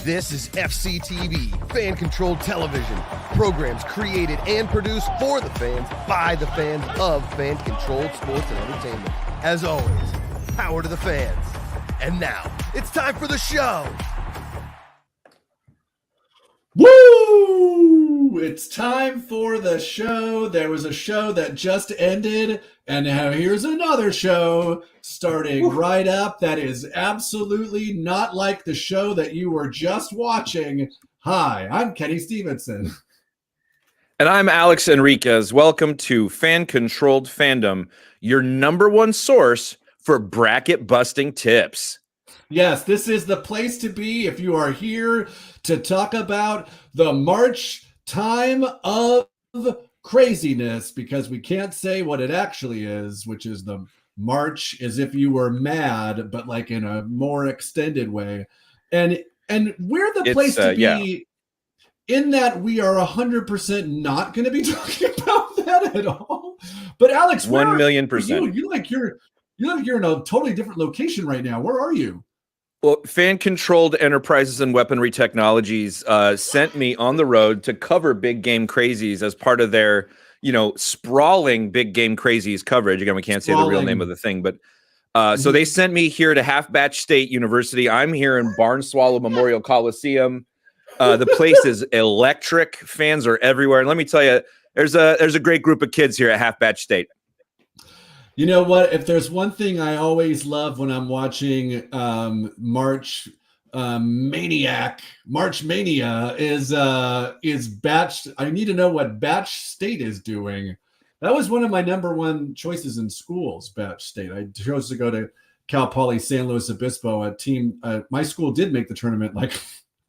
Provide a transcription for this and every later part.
This is FCTV, fan-controlled television. Programs created and produced for the fans, by the fans of fan-controlled sports and entertainment. As always, power to the fans. And now, it's time for the show. Woo! It's time for the show. There was a show that just ended, and now here's another show starting right up that is absolutely not like the show that you were just watching. Hi, I'm Kenny Stevenson. And I'm Alex Enriquez. Welcome to Fan Controlled Fandom, your number one source for bracket busting tips. Yes, this is the place to be if you are here to talk about the March time of craziness, because we can't say what it actually is, which is the March as if you were mad, but like in a more extended way. And we're the place to be in that we are 100% not going to be talking about that at all. But Alex, 1,000,000%. You like you're in a totally different location right now. Where are you? Well, Fan-Controlled Enterprises and Weaponry Technologies sent me on the road to cover Big Game Crazies as part of their, sprawling Big Game Crazies coverage. Again, we can't say the real name of the thing, but so they sent me here to Half-Batch State University. I'm here in Barnswallow Memorial Coliseum. The place is electric. Fans are everywhere. And let me tell you, there's a great group of kids here at Half-Batch State. You know what? If there's one thing I always love when I'm watching March Mania is Batch. I need to know what Batch State is doing. That was one of my number one choices in schools, Batch State. I chose to go to Cal Poly San Luis Obispo. A team, my school did make the tournament like,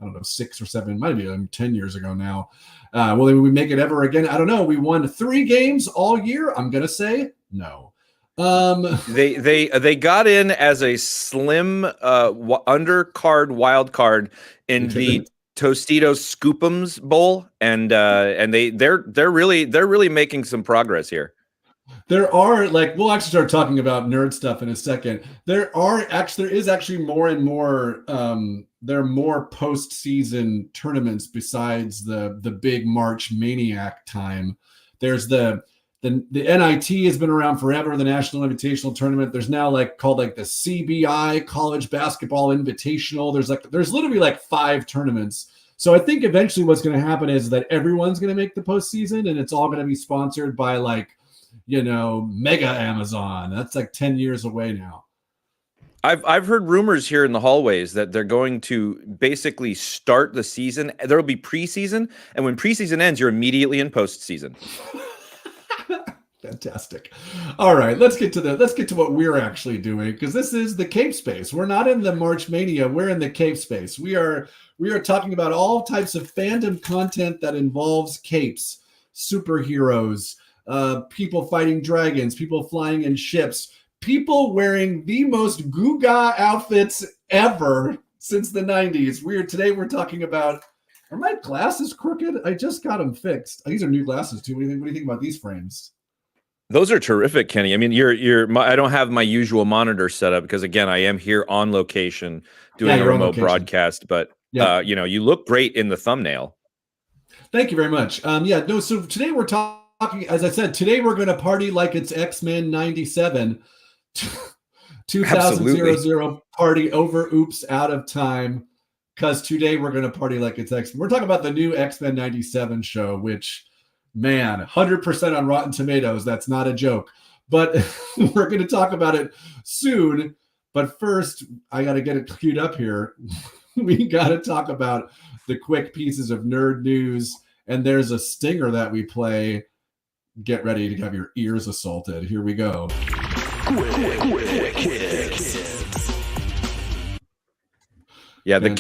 I don't know, 6 or 7, might be 10 years ago now. Will we make it ever again? I don't know. We won 3 games all year. I'm going to say no. They got in as a slim undercard wild card in the Tostitos Scoop'ems Bowl, and they're really making some progress here. There are, like, we'll actually start talking about nerd stuff in a second. There is actually more and more there are more postseason tournaments besides the big March Maniac time. There's the NIT has been around forever, the National Invitational Tournament. There's now called the CBI College Basketball Invitational. There's literally 5 tournaments. So I think eventually what's going to happen is that everyone's going to make the postseason, and it's all going to be sponsored by Mega Amazon. That's 10 years away now. I've heard rumors here in the hallways that they're going to basically start the season. There will be preseason, and when preseason ends, you're immediately in postseason. Fantastic. All right, let's get to what we're actually doing, because this is the Cape Space. We're not in the March Mania. We're in the Cape Space. We are talking about all types of fandom content that involves capes, superheroes, people fighting dragons, people flying in ships, people wearing the most Guga outfits ever since the 90s. Today we're talking about, are my glasses crooked? I just got them fixed. These are new glasses too. What do you think about these frames? Those are terrific, Kenny. I mean, I don't have my usual monitor set up because, again, I am here on location doing a remote broadcast. But you look great in the thumbnail. Thank you very much. So today we're talking. As I said, today we're going to party like it's X-Men 97, 2000 party over. Oops, out of time. Because today we're going to party like it's X-Men. We're talking about the new X-Men 97 show, which, man, 100% on Rotten Tomatoes. That's not a joke. But we're going to talk about it soon. But first, I got to get it queued up here. We got to talk about the quick pieces of nerd news. And there's a stinger that we play. Get ready to have your ears assaulted. Here we go. Quick hits. Yeah, the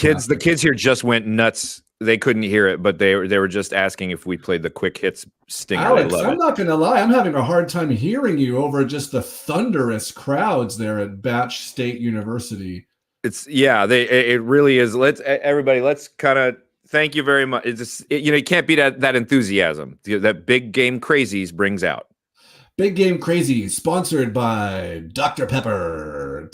kids here just went nuts. They couldn't hear it, but they were just asking if we played the quick hits stinger. Alex, I'm not going to lie. I'm having a hard time hearing you over just the thunderous crowds there at Batch State University. It really is. Let's kind of thank you very much. You can't beat that enthusiasm that Big Game Crazies brings out. Big Game Crazies, sponsored by Dr. Pepper.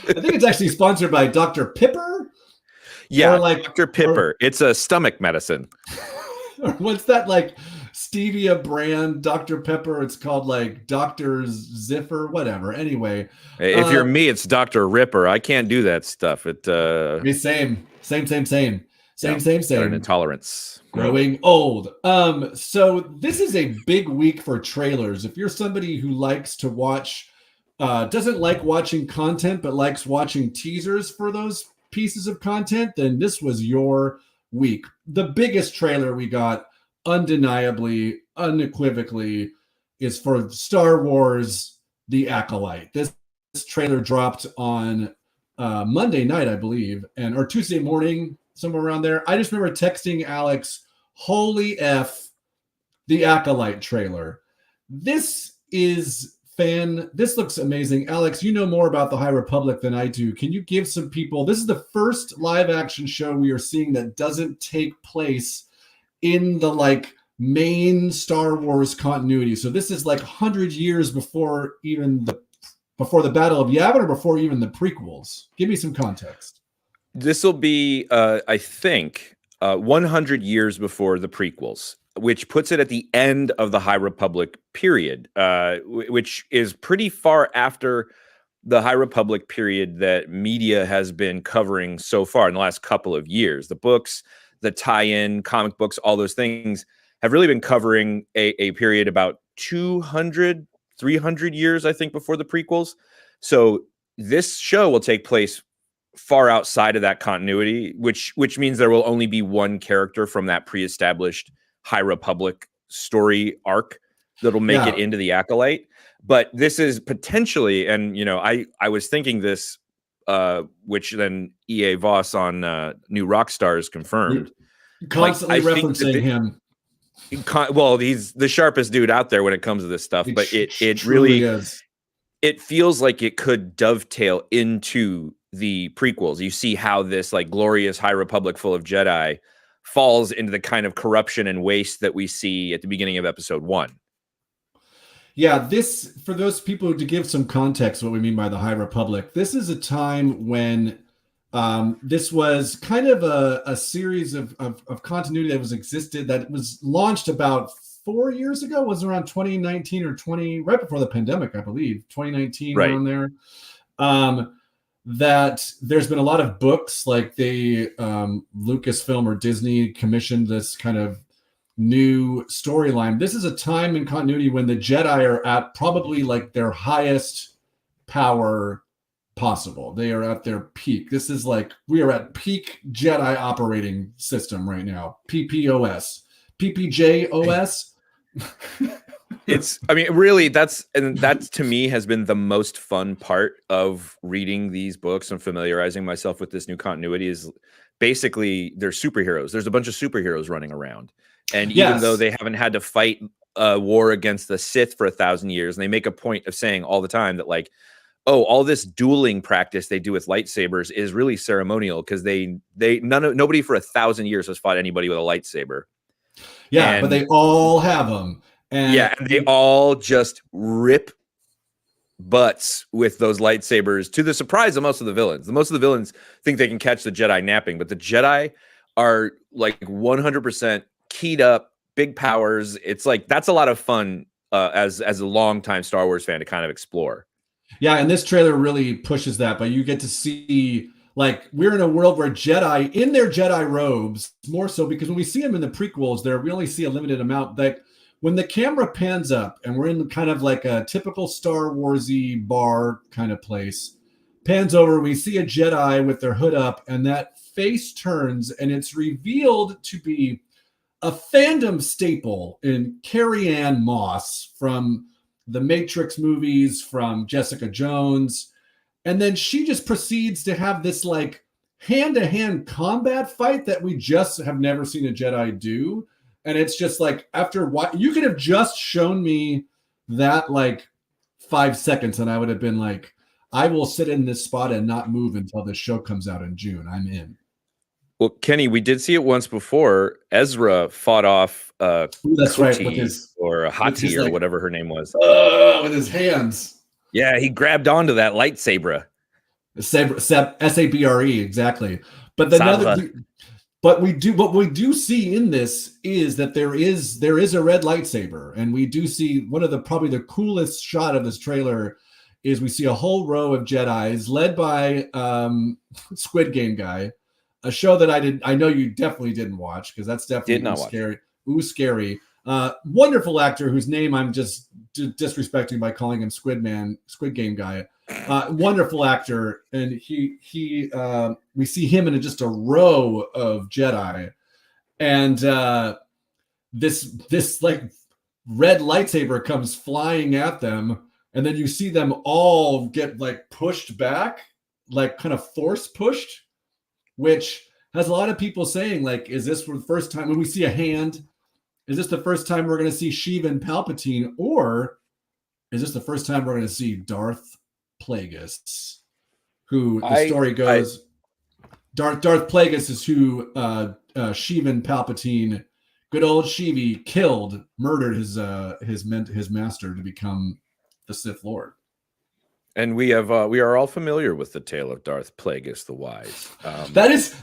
I think it's actually sponsored by Dr. Pipper. Yeah, or like Dr. Pipper. It's a stomach medicine. Or what's that like stevia brand Dr. Pepper? It's called like Dr. Ziffer, whatever. Anyway, If you're me, it's Dr. Ripper. I can't do that stuff. It same. got an intolerance. Growing old. So this is a big week for trailers. If you're somebody who likes to watch, doesn't like watching content, but likes watching teasers for those pieces of content, then this was your week. The biggest trailer we got, undeniably, unequivocally, is for Star Wars The Acolyte. This trailer dropped on Monday night, I believe, or Tuesday morning, somewhere around there. I just remember texting Alex, holy F, The Acolyte trailer. This looks amazing. Alex, you know more about the High Republic than I do. Can you give some people, this is the first live action show we are seeing that doesn't take place in the like main Star Wars continuity. So this is like 100 years before the Battle of Yavin, or before even the prequels. Give me some context. This will be, I think, 100 years before the prequels, which puts it at the end of the High Republic period, which is pretty far after the High Republic period that media has been covering so far in the last couple of years. The books, the tie-in, comic books, all those things have really been covering a period about 200, 300 years, I think, before the prequels. So this show will take place far outside of that continuity, which means there will only be one character from that pre-established High Republic story arc that'll make it into the Acolyte. But this is potentially, and I was thinking this, which then EA Voss on New Rockstars confirmed. Constantly referencing him. Well, he's the sharpest dude out there when it comes to this stuff, but it really is. It feels like it could dovetail into the prequels. You see how this like glorious High Republic full of Jedi falls into the kind of corruption and waste that we see at the beginning of episode 1. Yeah, this, for those people, to give some context what we mean by the High Republic, this is a time when this was kind of a series of continuity that was existed, that was launched about 4 years ago. It was around 2019 or right before the pandemic, I believe, 2019, right around there. That there's been a lot of books, like Lucasfilm or Disney commissioned this kind of new storyline. This is a time in continuity when the Jedi are at probably like their highest power possible. They are at their peak. This is like, we are at peak Jedi operating system right now. PPOS. PPJOS. Really, that to me has been the most fun part of reading these books and familiarizing myself with this new continuity. Is basically they're superheroes. There's a bunch of superheroes running around, and even though they haven't had to fight a war against the Sith for 1,000 years, and they make a point of saying all the time that like, oh, all this dueling practice they do with lightsabers is really ceremonial, because nobody for 1,000 years has fought anybody with a lightsaber. Yeah, but they all have them. And they all just rip butts with those lightsabers, to the surprise of most of the villains. Most of the villains think they can catch the Jedi napping, but the Jedi are like 100% keyed up, big powers. It's like, that's a lot of fun as a longtime Star Wars fan to kind of explore. Yeah, and this trailer really pushes that, but you get to see, like, we're in a world where Jedi, in their Jedi robes, more so because when we see them in the prequels, we only see a limited amount. Like, when the camera pans up and we're in kind of like a typical Star Wars-y bar kind of place, pans over, we see a Jedi with their hood up, and that face turns, and it's revealed to be a fandom staple in Carrie-Anne Moss from the Matrix movies, from Jessica Jones. And then she just proceeds to have this like hand-to-hand combat fight that we just have never seen a Jedi do. And it's just like, after what you could have just shown me that like 5 seconds, and I would have been like, I will sit in this spot and not move until this show comes out in June. I'm in. Well, Kenny, we did see it once before. Ezra fought off that's right, with his, or Hati, or like, whatever her name was. With his hands. Yeah, he grabbed onto that lightsaber. Sabre, exactly. But Sabre. what we do see in this is that there is a red lightsaber, and we do see one of the probably the coolest shot of this trailer is we see a whole row of Jedis led by Squid Game guy, a show that I know you definitely didn't watch because that's definitely scary. Ooh, scary. Wonderful actor whose name I'm just disrespecting by calling him Squid Game guy. Wonderful actor, and we see him in just a row of Jedi, and this like red lightsaber comes flying at them, and then you see them all get like pushed back, like kind of force pushed, which has a lot of people saying like, is this for the first time when we see a hand? Is this the first time we're going to see Sheev and Palpatine, or is this the first time we're going to see Darth Plagueis, who the story goes, Darth Plagueis is who Sheev and Palpatine, good old Sheevy, murdered his master to become the Sith Lord. And we are all familiar with the tale of Darth Plagueis the Wise. That is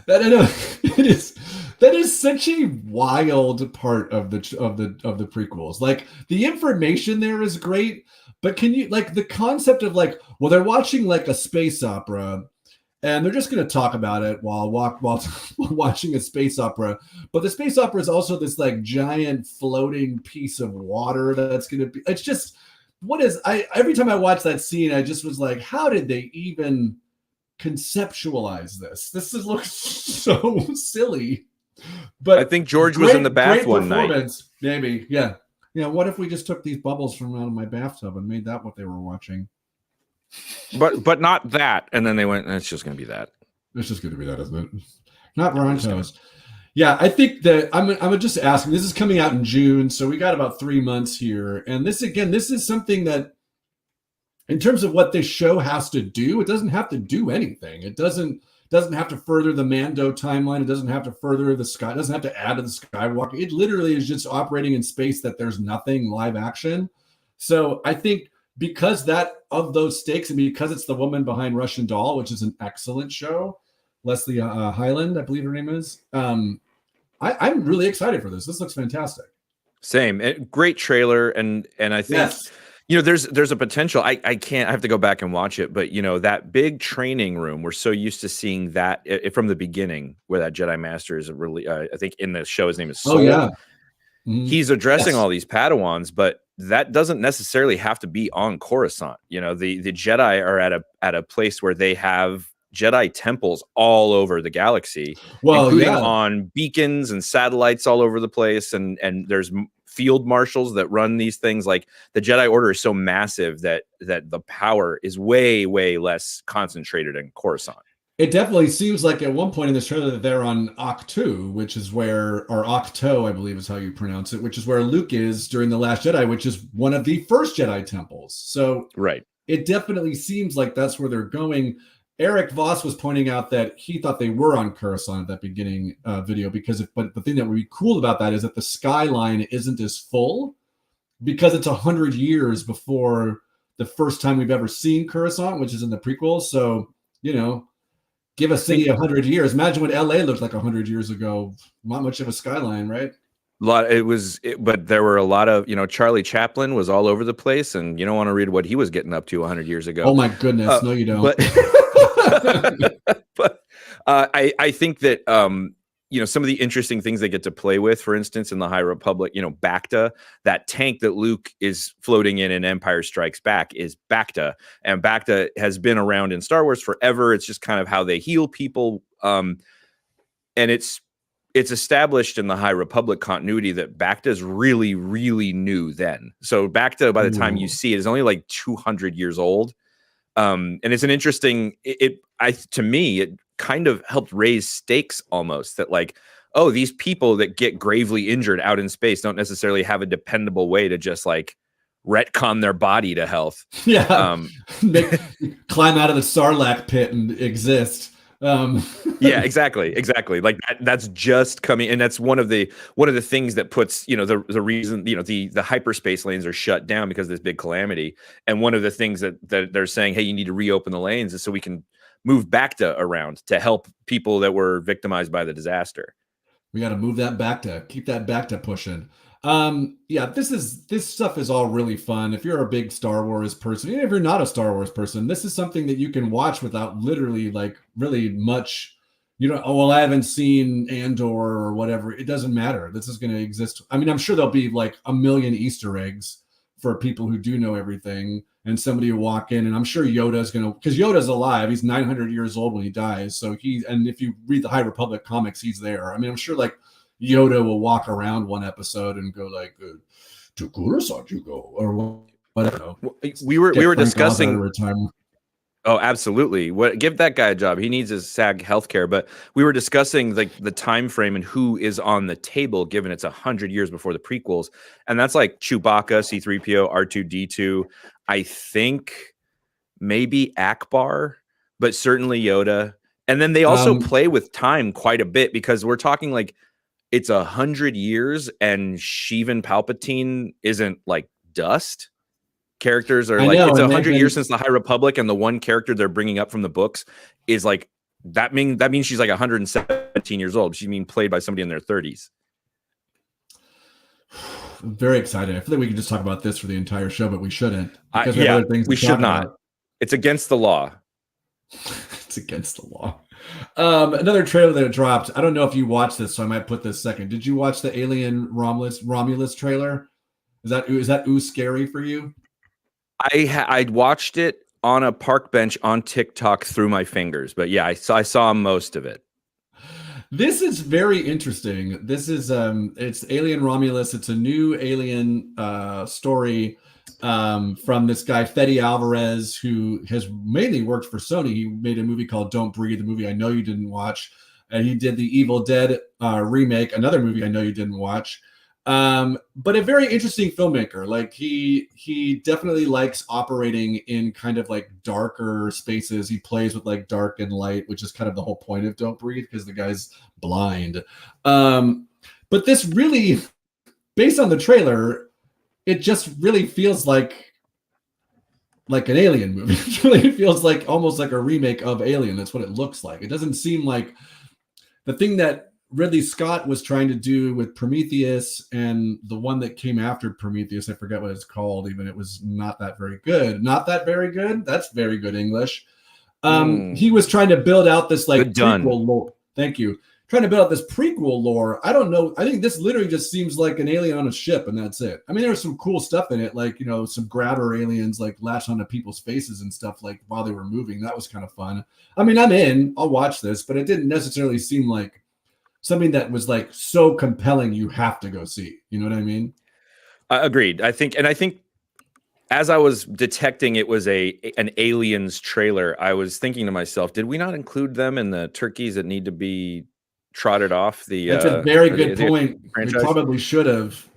such a wild part of the prequels. Like the information there is great, but can you like the concept of like, well, they're watching like a space opera, and they're just going to talk about it while watching a space opera. But the space opera is also this like giant floating piece of water that's going to be. It's just every time I watch that scene, I just was like, how did they even conceptualize this? Looks so silly. But I think George was in the bath one night. Maybe, yeah. What if we just took these bubbles from out of my bathtub and made that what they were watching? But not that. And then they went, it's just going to be that. It's just going to be that, isn't it? Not Brontos. Yeah, I think that I'm just asking. This is coming out in June, so we got about 3 months here. And this is something that, in terms of what this show has to do, it doesn't have to do anything. It doesn't have to further the Mando timeline. It doesn't have to further the Sky. It doesn't have to add to the Skywalker. It literally is just operating in space that there's nothing live action. So I think because of those stakes, and because it's the woman behind Russian Doll, which is an excellent show, Leslie Hyland, I believe her name is. I'm really excited for this. This looks fantastic. Same. Great trailer, and I think. Yes. There's a potential. I have to go back and watch it, but that big training room, we're so used to seeing that from the beginning, where that Jedi Master is really, I think in the show his name is Sol. Oh yeah, he's addressing all these Padawans, but that doesn't necessarily have to be on Coruscant. The Jedi are at a place where they have Jedi temples all over the galaxy, including on beacons and satellites all over the place, and there's field marshals that run these things. Like the Jedi Order is so massive that the power is way, way less concentrated in Coruscant. It definitely seems like at one point in this trailer that they're on Octu, which is or Octo, I believe is how you pronounce it, which is where Luke is during The Last Jedi, which is one of the first Jedi temples. So right. It definitely seems like that's where they're going. Eric Voss was pointing out that he thought they were on Coruscant at that beginning video but the thing that would be cool about that is that the skyline isn't as full because it's 100 years before the first time we've ever seen Coruscant, which is in the prequel. So, give a city 100 years. Imagine what LA looked like 100 years ago. Not much of a skyline, right? But there were a lot of, Charlie Chaplin was all over the place, and you don't want to read what he was getting up to 100 years ago. Oh my goodness. No, you don't. But I think that some of the interesting things they get to play with, for instance, in the High Republic, Bacta, that tank that Luke is floating in Empire Strikes Back is Bacta, and Bacta has been around in Star Wars forever. It's just kind of how they heal people, and it's established in the High Republic continuity that Bacta is really, really new then. So Bacta, by the time you see it, is only like 200 years old. And it's an interesting, to me, it kind of helped raise stakes almost, that like, oh, these people that get gravely injured out in space don't necessarily have a dependable way to just like retcon their body to health. Yeah. Climb out of the Sarlacc pit and exist. Yeah, exactly. Like that's just coming, and that's one of the things that puts, the reason, the hyperspace lanes are shut down because of this big calamity. And one of the things that they're saying, hey, you need to reopen the lanes, is so we can move BACTA around to help people that were victimized by the disaster. We got to move that BACTA, keep that BACTA pushing. Yeah, this stuff is all really fun. If you're a big Star Wars person, even if you're not a Star Wars person, this is something that you can watch without literally like really much. Oh, well, I haven't seen Andor or whatever. It doesn't matter. This is going to exist. I mean, I'm sure there'll be like a million Easter eggs for people who do know everything, and somebody will walk in, and I'm sure Yoda's going to, because Yoda's alive. He's 900 years old when he dies. So and if you read the High Republic comics, he's there. I mean, I'm sure like Yoda will walk around one episode and go like, to Coruscant you go, or whatever. We were discussing retirement. Oh, absolutely. Give that guy a job. He needs his SAG healthcare. But we were discussing like the time frame and who is on the table, given it's 100 years before the prequels, and that's like Chewbacca, C-3PO, R2-D2. I think maybe Akbar, but certainly Yoda. And then they also play with time quite a bit, because we're talking like it's 100 years, and Sheevan Palpatine isn't like dust. Characters are like, it's 100 years since the High Republic, and the one character they're bringing up from the books is like that means she's like 117 years old. She mean played by somebody in their 30s. I'm very excited. I feel like we could just talk about this for the entire show, but we shouldn't. We should not. It's against the law. It's against the law. Another trailer that dropped. I don't know if you watched this, so I might put this second. Did you watch the Alien Romulus trailer? Is that scary for you? I watched it on a park bench on TikTok through my fingers, but yeah, I saw most of it. This is very interesting. This is it's Alien Romulus. It's a new Alien story from this guy Fede Alvarez, who has mainly worked for Sony. He made a movie called Don't Breathe, the movie I know you didn't watch, and he did the Evil Dead remake, another movie I know you didn't watch. But a very interesting filmmaker. Like he definitely likes operating in kind of like darker spaces. He plays with like dark and light, which is kind of the whole point of Don't Breathe, because the guy's blind. But this really, based on the trailer, it just really feels like an Alien movie. It really feels like almost like a remake of Alien. That's what it looks like. It doesn't seem like the thing that Ridley Scott was trying to do with Prometheus, and the one that came after Prometheus, I forget what it's called, even. It was not that very good. Not that very good? That's very good English. He was trying to build out this like prequel lore. Thank you. Trying to build out this prequel lore. I don't know. I think this literally just seems like an alien on a ship, and that's it. I mean, there's some cool stuff in it, like, some grabber aliens like latch onto people's faces and stuff like while they were moving. That was kind of fun. I mean, I'm in. I'll watch this, but it didn't necessarily seem like something that was like so compelling you have to go see. You know what I mean? Agreed. I think as I was detecting it was an Aliens trailer, I was thinking to myself, did we not include them in the turkeys that need to be trotted off? That's a very good point. We probably should have.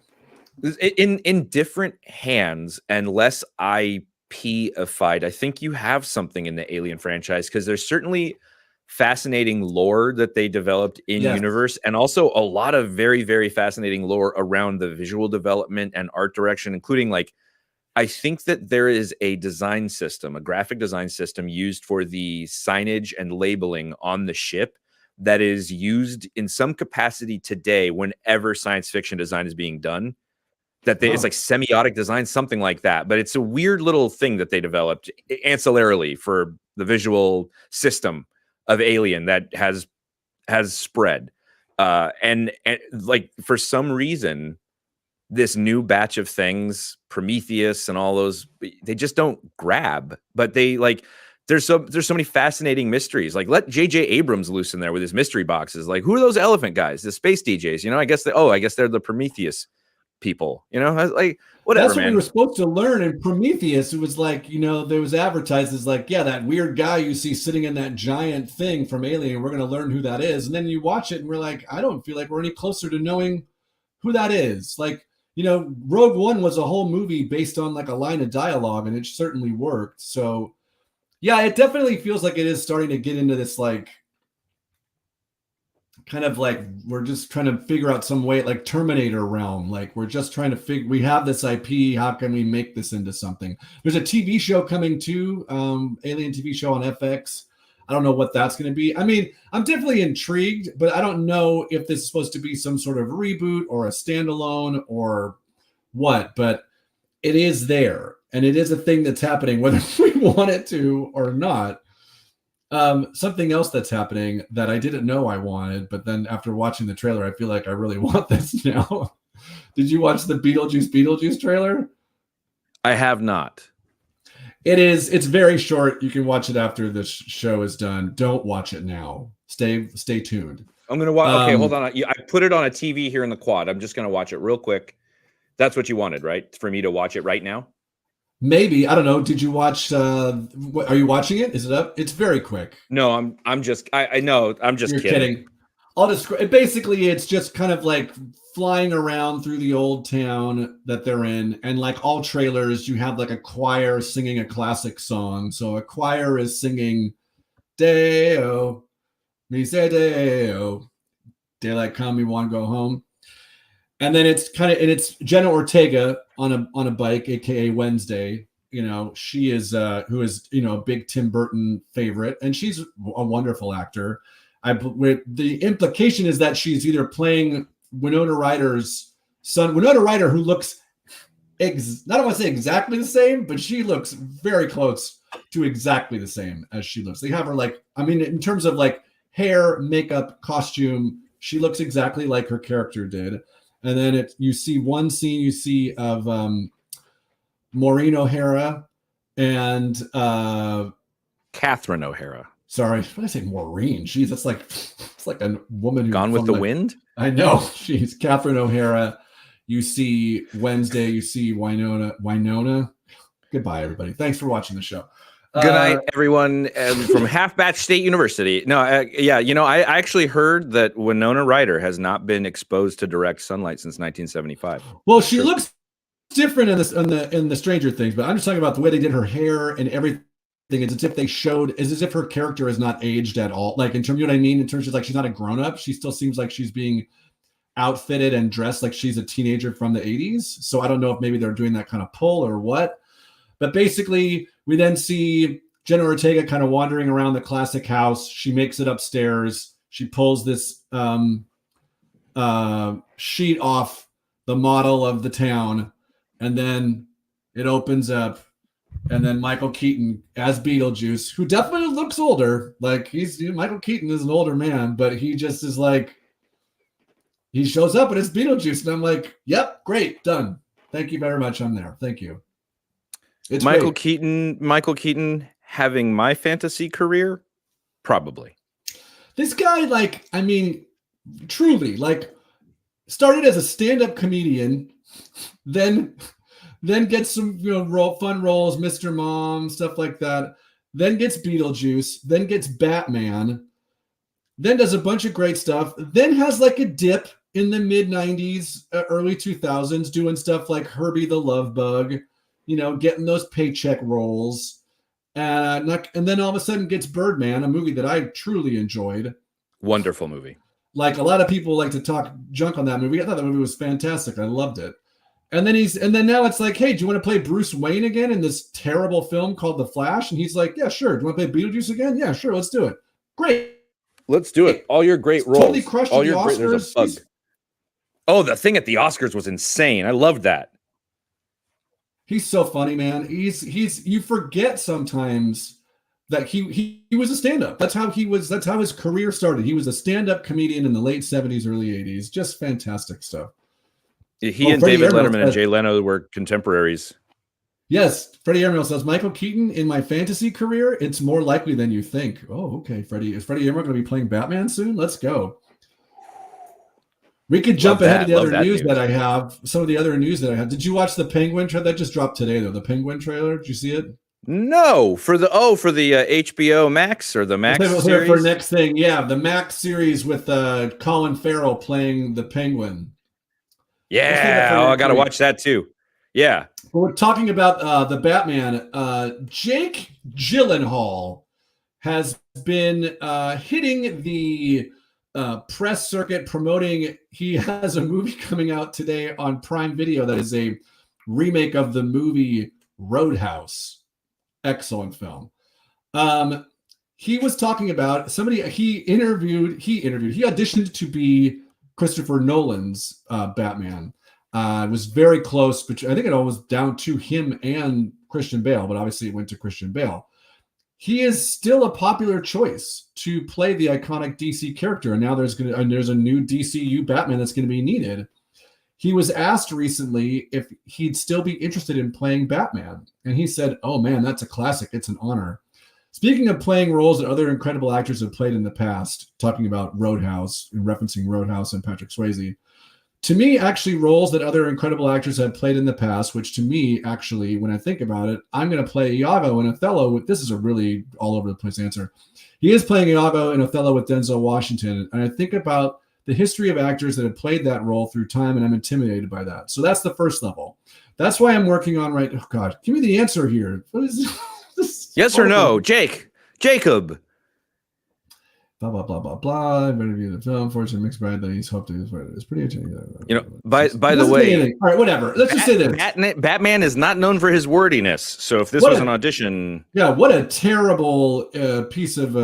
In different hands and less IP-ified, I think you have something in the Alien franchise, because there's certainly fascinating lore that they developed in universe, and also a lot of very, very fascinating lore around the visual development and art direction, including like, I think that there is a design system, a graphic design system used for the signage and labeling on the ship that is used in some capacity today whenever science fiction design is being done. It's like semiotic design, something like that. But it's a weird little thing that they developed ancillarily for the visual system of Alien that has spread. And like, for some reason, this new batch of things, Prometheus and all those, they just don't grab. But they like, there's so many fascinating mysteries. Like, let J.J. Abrams loose in there with his mystery boxes. Like, who are those elephant guys? The space DJs? I guess they're the Prometheus people. Like, whatever. That's what we were supposed to learn in Prometheus. It was like, there was advertised as like, yeah, that weird guy you see sitting in that giant thing from Alien. We're going to learn who that is. And then you watch it and we're like, I don't feel like we're any closer to knowing who that is. Like, Rogue One was a whole movie based on like a line of dialogue, and it certainly worked. So yeah, it definitely feels like it is starting to get into this like kind of like we're just trying to figure out some way, like Terminator realm. Like we're just trying to figure. We have this IP. How can we make this into something? There's a TV show coming too, Alien TV show on FX. I don't know what that's going to be. I mean, I'm definitely intrigued, but I don't know if this is supposed to be some sort of reboot or a standalone or what. But it is there, and it is a thing that's happening, whether we want it to or not. Something else that's happening that I didn't know I wanted, but then after watching the trailer, I feel like I really want this now. Did you watch the Beetlejuice trailer? I have not. It's very short. You can watch it after the show is done. Don't watch it now. Stay tuned. I'm gonna watch. Okay, hold on. I put it on a TV here in the quad. I'm just gonna watch it real quick. That's what you wanted, right? For me to watch it right now? Maybe. I don't know. Did you watch? Are you watching it? Is it up? It's very quick. No, I'm just. I know. I'm just kidding. I'll describe. Basically, it's just kind of like flying around through the old town that they're in, and like all trailers, you have like a choir singing a classic song. So a choir is singing "Deo, me say Deo, daylight come, we want to go home," and then it's Jenna Ortega on a bike, aka Wednesday. You know, she is who is a big Tim Burton favorite, and she's a wonderful actor. The implication is that she's either playing Winona Ryder's son, Winona Ryder, who looks, I don't want to say exactly the same, but she looks very close to exactly the same as she looks. They have her in terms of like hair, makeup, costume, she looks exactly like her character did. And then you see one scene of Maureen O'Hara and Catherine O'Hara. Sorry, when I say Maureen, geez, it's like a woman who Gone with the Wind. I know, she's Catherine O'Hara. You see Wednesday. You see Winona. Goodbye, everybody. Thanks for watching the show. Good night, everyone from Half Batch State University. No, I actually heard that Winona Ryder has not been exposed to direct sunlight since 1975. Well, she looks different in the Stranger Things, but I'm just talking about the way they did her hair and everything. It's as if her character is not aged at all. Like in terms, you know what I mean? In terms of like she's not a grown up. She still seems like she's being outfitted and dressed like she's a teenager from the 80s. So I don't know if maybe they're doing that kind of pull or what. But basically, we then see Jenna Ortega kind of wandering around the classic house. She makes it upstairs. She pulls this sheet off the model of the town, and then it opens up. And then Michael Keaton as Beetlejuice, who definitely looks older. Like Michael Keaton is an older man, but he just is like, he shows up and it's Beetlejuice. And I'm like, yep, great, done. Thank you very much. I'm there. Thank you. It's Michael great. Keaton having my fantasy career? Probably. This guy, truly, started as a stand-up comedian, then gets some fun roles, Mr. Mom, stuff like that. Then gets Beetlejuice, then gets Batman, then does a bunch of great stuff. Then has like a dip in the mid 90s, early 2000s, doing stuff like Herbie the Love Bug, getting those paycheck roles. And then all of a sudden gets Birdman, a movie that I truly enjoyed. Wonderful movie. Like a lot of people like to talk junk on that movie. I thought that movie was fantastic. I loved it. And then now it's like, hey, do you want to play Bruce Wayne again in this terrible film called The Flash? And he's like, yeah, sure. Do you want to play Beetlejuice again? Yeah, sure. Let's do it. Great. Let's do it. All your great roles. Totally crushed all the your Oscars. Great, there's a bug. Oh, the thing at the Oscars was insane. I loved that. He's so funny, man. You forget sometimes that he was a stand-up. That's how his career started. He was a stand-up comedian in the late 70s, early 80s. Just fantastic stuff. He and David Letterman and Jay Leno were contemporaries. Yes, Freddie Emerald says, Michael Keaton, in my fantasy career, it's more likely than you think. Oh, okay, Freddie. Is Freddie Emerald going to be playing Batman soon? Let's go. We could jump ahead to the other news that I have. Some of the other news that I have. Did you watch the Penguin trailer? That just dropped today, though. The Penguin trailer. Did you see it? No, for the HBO Max or the Max series. For next thing, yeah, the Max series with Colin Farrell playing the Penguin. Yeah, I got to watch that too. Yeah. We're talking about the Batman. Jake Gyllenhaal has been hitting the press circuit promoting. He has a movie coming out today on Prime Video that is a remake of the movie Roadhouse. Excellent film. He was talking about somebody he auditioned to be Christopher Nolan's Batman. It was very close, but I think it all was down to him and Christian Bale, but obviously it went to Christian Bale. He is still a popular choice to play the iconic DC character, and now there's a new DCU Batman that's going to be needed. He was asked recently if he'd still be interested in playing Batman, and he said, "Oh man, that's a classic. It's an honor." Speaking of playing roles that other incredible actors have played in the past, talking about Roadhouse and referencing Roadhouse and Patrick Swayze, to me, actually, roles that other incredible actors have played in the past, which to me, actually, when I think about it, I'm going to play Iago in Othello. This is a really all over the place answer. He is playing Iago in Othello with Denzel Washington. And I think about the history of actors that have played that role through time, and I'm intimidated by that. So that's the first level. That's why I'm working on oh God, give me the answer here. What is this? Yes or no? Jacob. Blah blah blah blah blah. Better view the film. Fortune mixed bride that he's hoped to use. It's pretty interesting. By the way, all right, whatever. Let's just say this: Batman is not known for his wordiness. So if this was an audition, what a terrible piece of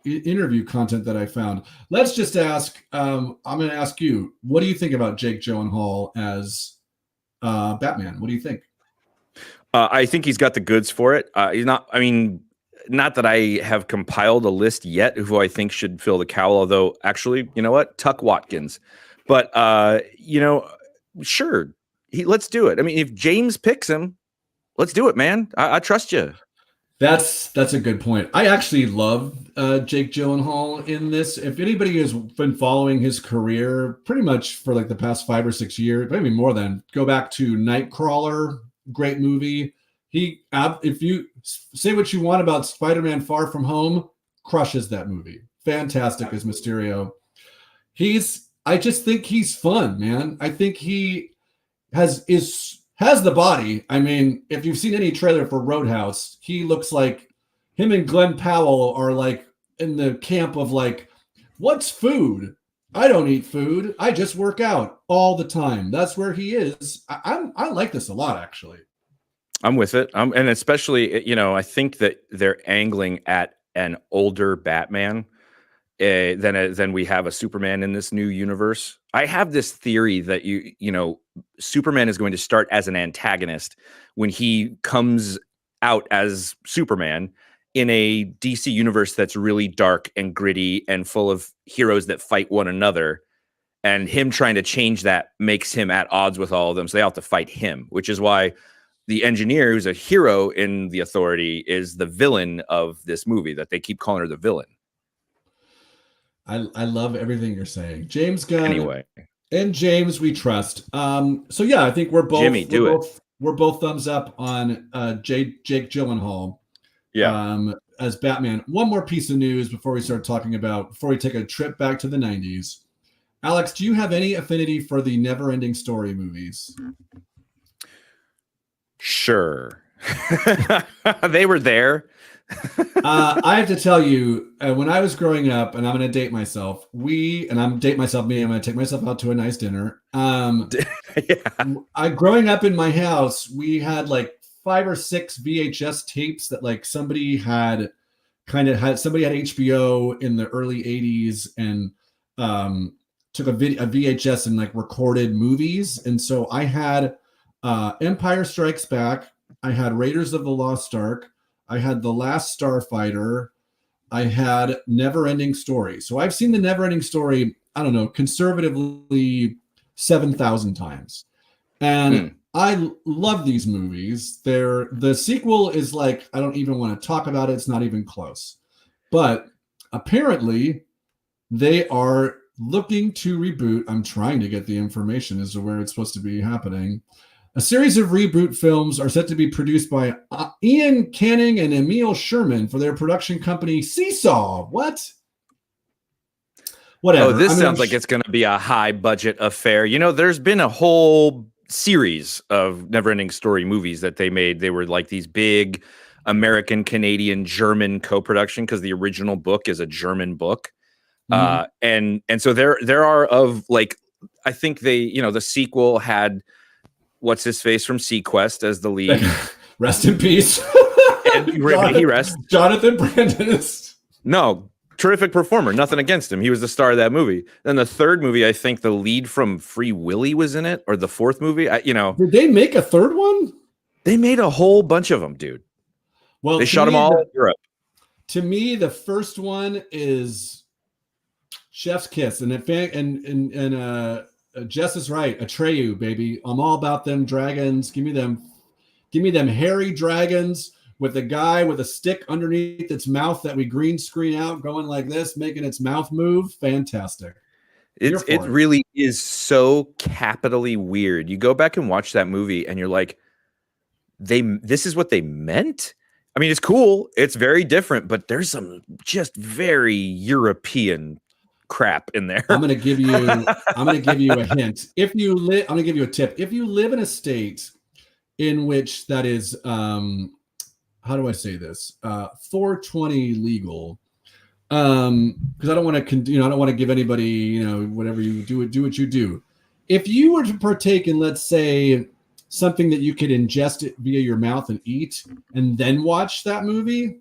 interview content that I found. Let's just ask. I'm going to ask you: what do you think about Jake Gyllenhaal as Batman? What do you think? I think he's got the goods for it. He's not. I mean. Not that I have compiled a list yet of who I think should fill the cowl, although actually, you know what? Tuck Watkins. But, sure, let's do it. I mean, if James picks him, let's do it, man. I trust you. That's a good point. I actually love Jake Gyllenhaal in this. If anybody has been following his career pretty much for like the past 5 or 6 years, maybe more than, go back to Nightcrawler, great movie. If you say what you want about Spider-Man Far From Home, crushes that movie. Fantastic as Mysterio. I just think he's fun, man. I think he has the body. I mean, if you've seen any trailer for Roadhouse, he looks like him and Glenn Powell are like in the camp of like, what's food? I don't eat food. I just work out all the time. That's where he is. I like this a lot, actually. I'm with it. And especially, I think that they're angling at an older Batman than we have a Superman in this new universe. I have this theory that Superman is going to start as an antagonist when he comes out as Superman in a DC universe that's really dark and gritty and full of heroes that fight one another. And him trying to change that makes him at odds with all of them. So they all have to fight him, which is why the engineer, who's a hero in the Authority, is the villain of this movie, that they keep calling her the villain. I love everything you're saying. James Gunn. Anyway. And James, we trust. So yeah, I think we're both Jimmy, we're both thumbs up on Jake Gyllenhaal. Yeah. As Batman. One more piece of news before we take a trip back to the 90s. Alex, do you have any affinity for the Never-Ending Story movies? Sure. They were there. I have to tell you, when I was growing up, and I'm going to date myself, I'm going to take myself out to a nice dinner. Growing up in my house, we had like 5 or 6 VHS tapes that like somebody had HBO in the early 80s and took a VHS and like recorded movies. And so I had Empire Strikes Back. I had Raiders of the Lost Ark. I had The Last Starfighter. I had Never-Ending Story. So I've seen the Never-Ending Story, I don't know, conservatively 7,000 times. And I love these movies. The sequel is like, I don't even want to talk about it. It's not even close. But apparently they are looking to reboot. I'm trying to get the information as to where it's supposed to be happening. A series of reboot films are set to be produced by Ian Canning and Emil Sherman for their production company Seesaw. What? Whatever. Oh, this sounds like it's going to be a high budget affair. There's been a whole series of Never-Ending Story movies that they made. They were like these big American, Canadian, German co-production because the original book is a German book. And so there are of like, I think they, the sequel had what's his face from Sequest as the lead. Rest in peace. And he rests. Jonathan Brandis. No, terrific performer. Nothing against him. He was the star of that movie. Then the third movie, I think the lead from Free Willy was in it, or the fourth movie. Did they make a third one? They made a whole bunch of them, dude. Well, they shot them all in Europe. To me, the first one is Chef's Kiss, and Jess is right. Atreyu, baby. I'm all about them dragons. Give me them hairy dragons with a guy with a stick underneath its mouth that we green screen out, going like this, making its mouth move. Fantastic. It really is so capitally weird. You go back and watch that movie, and you're like, this is what they meant. I mean, it's cool. It's very different, but there's some just very European crap in there. I'm gonna give you a hint. I'm gonna give you a tip. If you live in a state in which that is, how do I say this? 420 legal. Because I don't want to, I don't want to give anybody, whatever you do what you do. If you were to partake in, let's say, something that you could ingest it via your mouth and eat, and then watch that movie,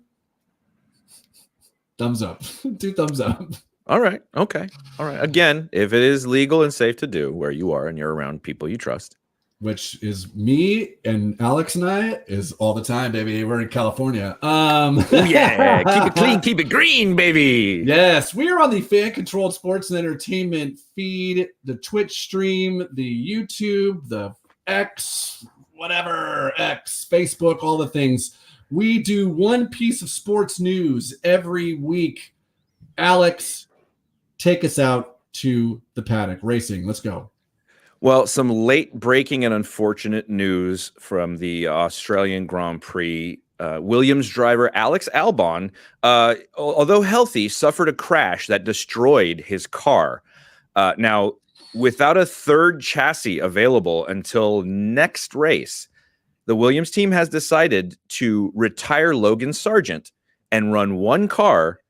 thumbs up. 2 thumbs up. All right. Okay. All right. Again, if it is legal and safe to do where you are and you're around people you trust. Which is me and Alex and I is all the time, baby. We're in California. Yeah. Keep it clean. Keep it green, baby. Yes. We are on the Fan Controlled Sports and Entertainment feed, the Twitch stream, the YouTube, the X, Facebook, all the things. We do one piece of sports news every week. Alex, take us out to the paddock racing. Let's go. Well, some late breaking and unfortunate news from the Australian Grand Prix. Williams driver Alex Albon, although healthy, suffered a crash that destroyed his car. Now, without a third chassis available until next race, the Williams team has decided to retire Logan Sargent and run one car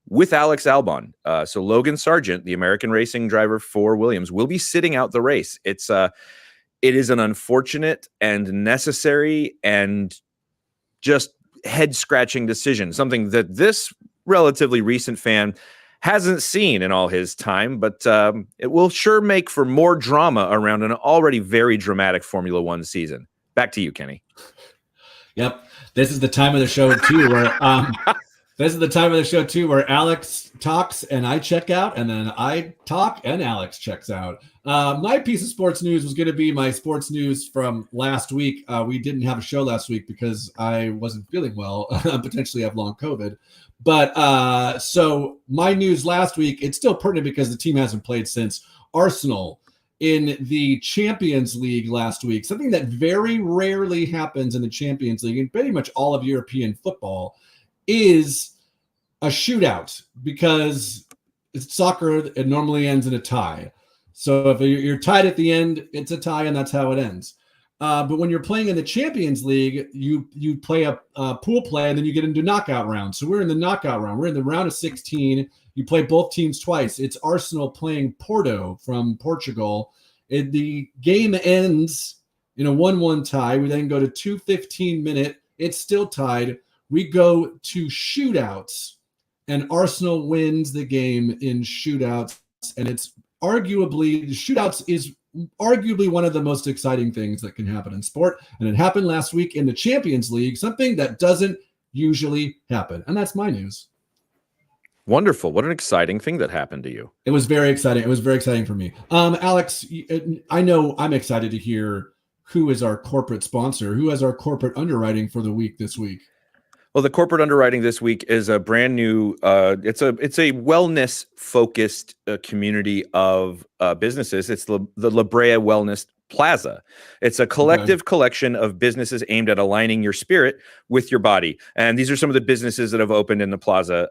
with Alex Albon. So Logan Sargent, the American racing driver for Williams, will be sitting out the race. It is an unfortunate and necessary and just head-scratching decision, something that this relatively recent fan hasn't seen in all his time, but it will sure make for more drama around an already very dramatic Formula One season. Back to you, Kenny. Yep. This is the time of the show, too, where Alex talks and I check out, and then I talk and Alex checks out. My piece of sports news was going to be my sports news from last week. We didn't have a show last week because I wasn't feeling well, potentially have long COVID. But so my news last week, it's still pertinent because the team hasn't played since. Arsenal in the Champions League last week, something that very rarely happens in the Champions League and pretty much all of European football, is a shootout, because it's soccer. It normally ends in a tie. So if you're tied at the end, it's a tie, and that's how it ends. But when you're playing in the Champions League, you play a pool play, and then you get into knockout rounds. So we're in the knockout round. We're in the round of 16. You play both teams twice. It's Arsenal playing Porto from Portugal. The game ends in a 1-1 tie. We then go to 2 15-minute. It's still tied. We go to shootouts, and Arsenal wins the game in shootouts. And the shootouts is arguably one of the most exciting things that can happen in sport. And it happened last week in the Champions League, something that doesn't usually happen. And that's my news. Wonderful. What an exciting thing that happened to you. It was very exciting. It was very exciting for me. Alex, I know I'm excited to hear who is our corporate sponsor, who has our corporate underwriting for the week this week. Well, the corporate underwriting this week is a brand new, it's a wellness focused community of businesses. It's the La Brea Wellness Plaza. It's a collective collection of businesses aimed at aligning your spirit with your body. And these are some of the businesses that have opened in the plaza.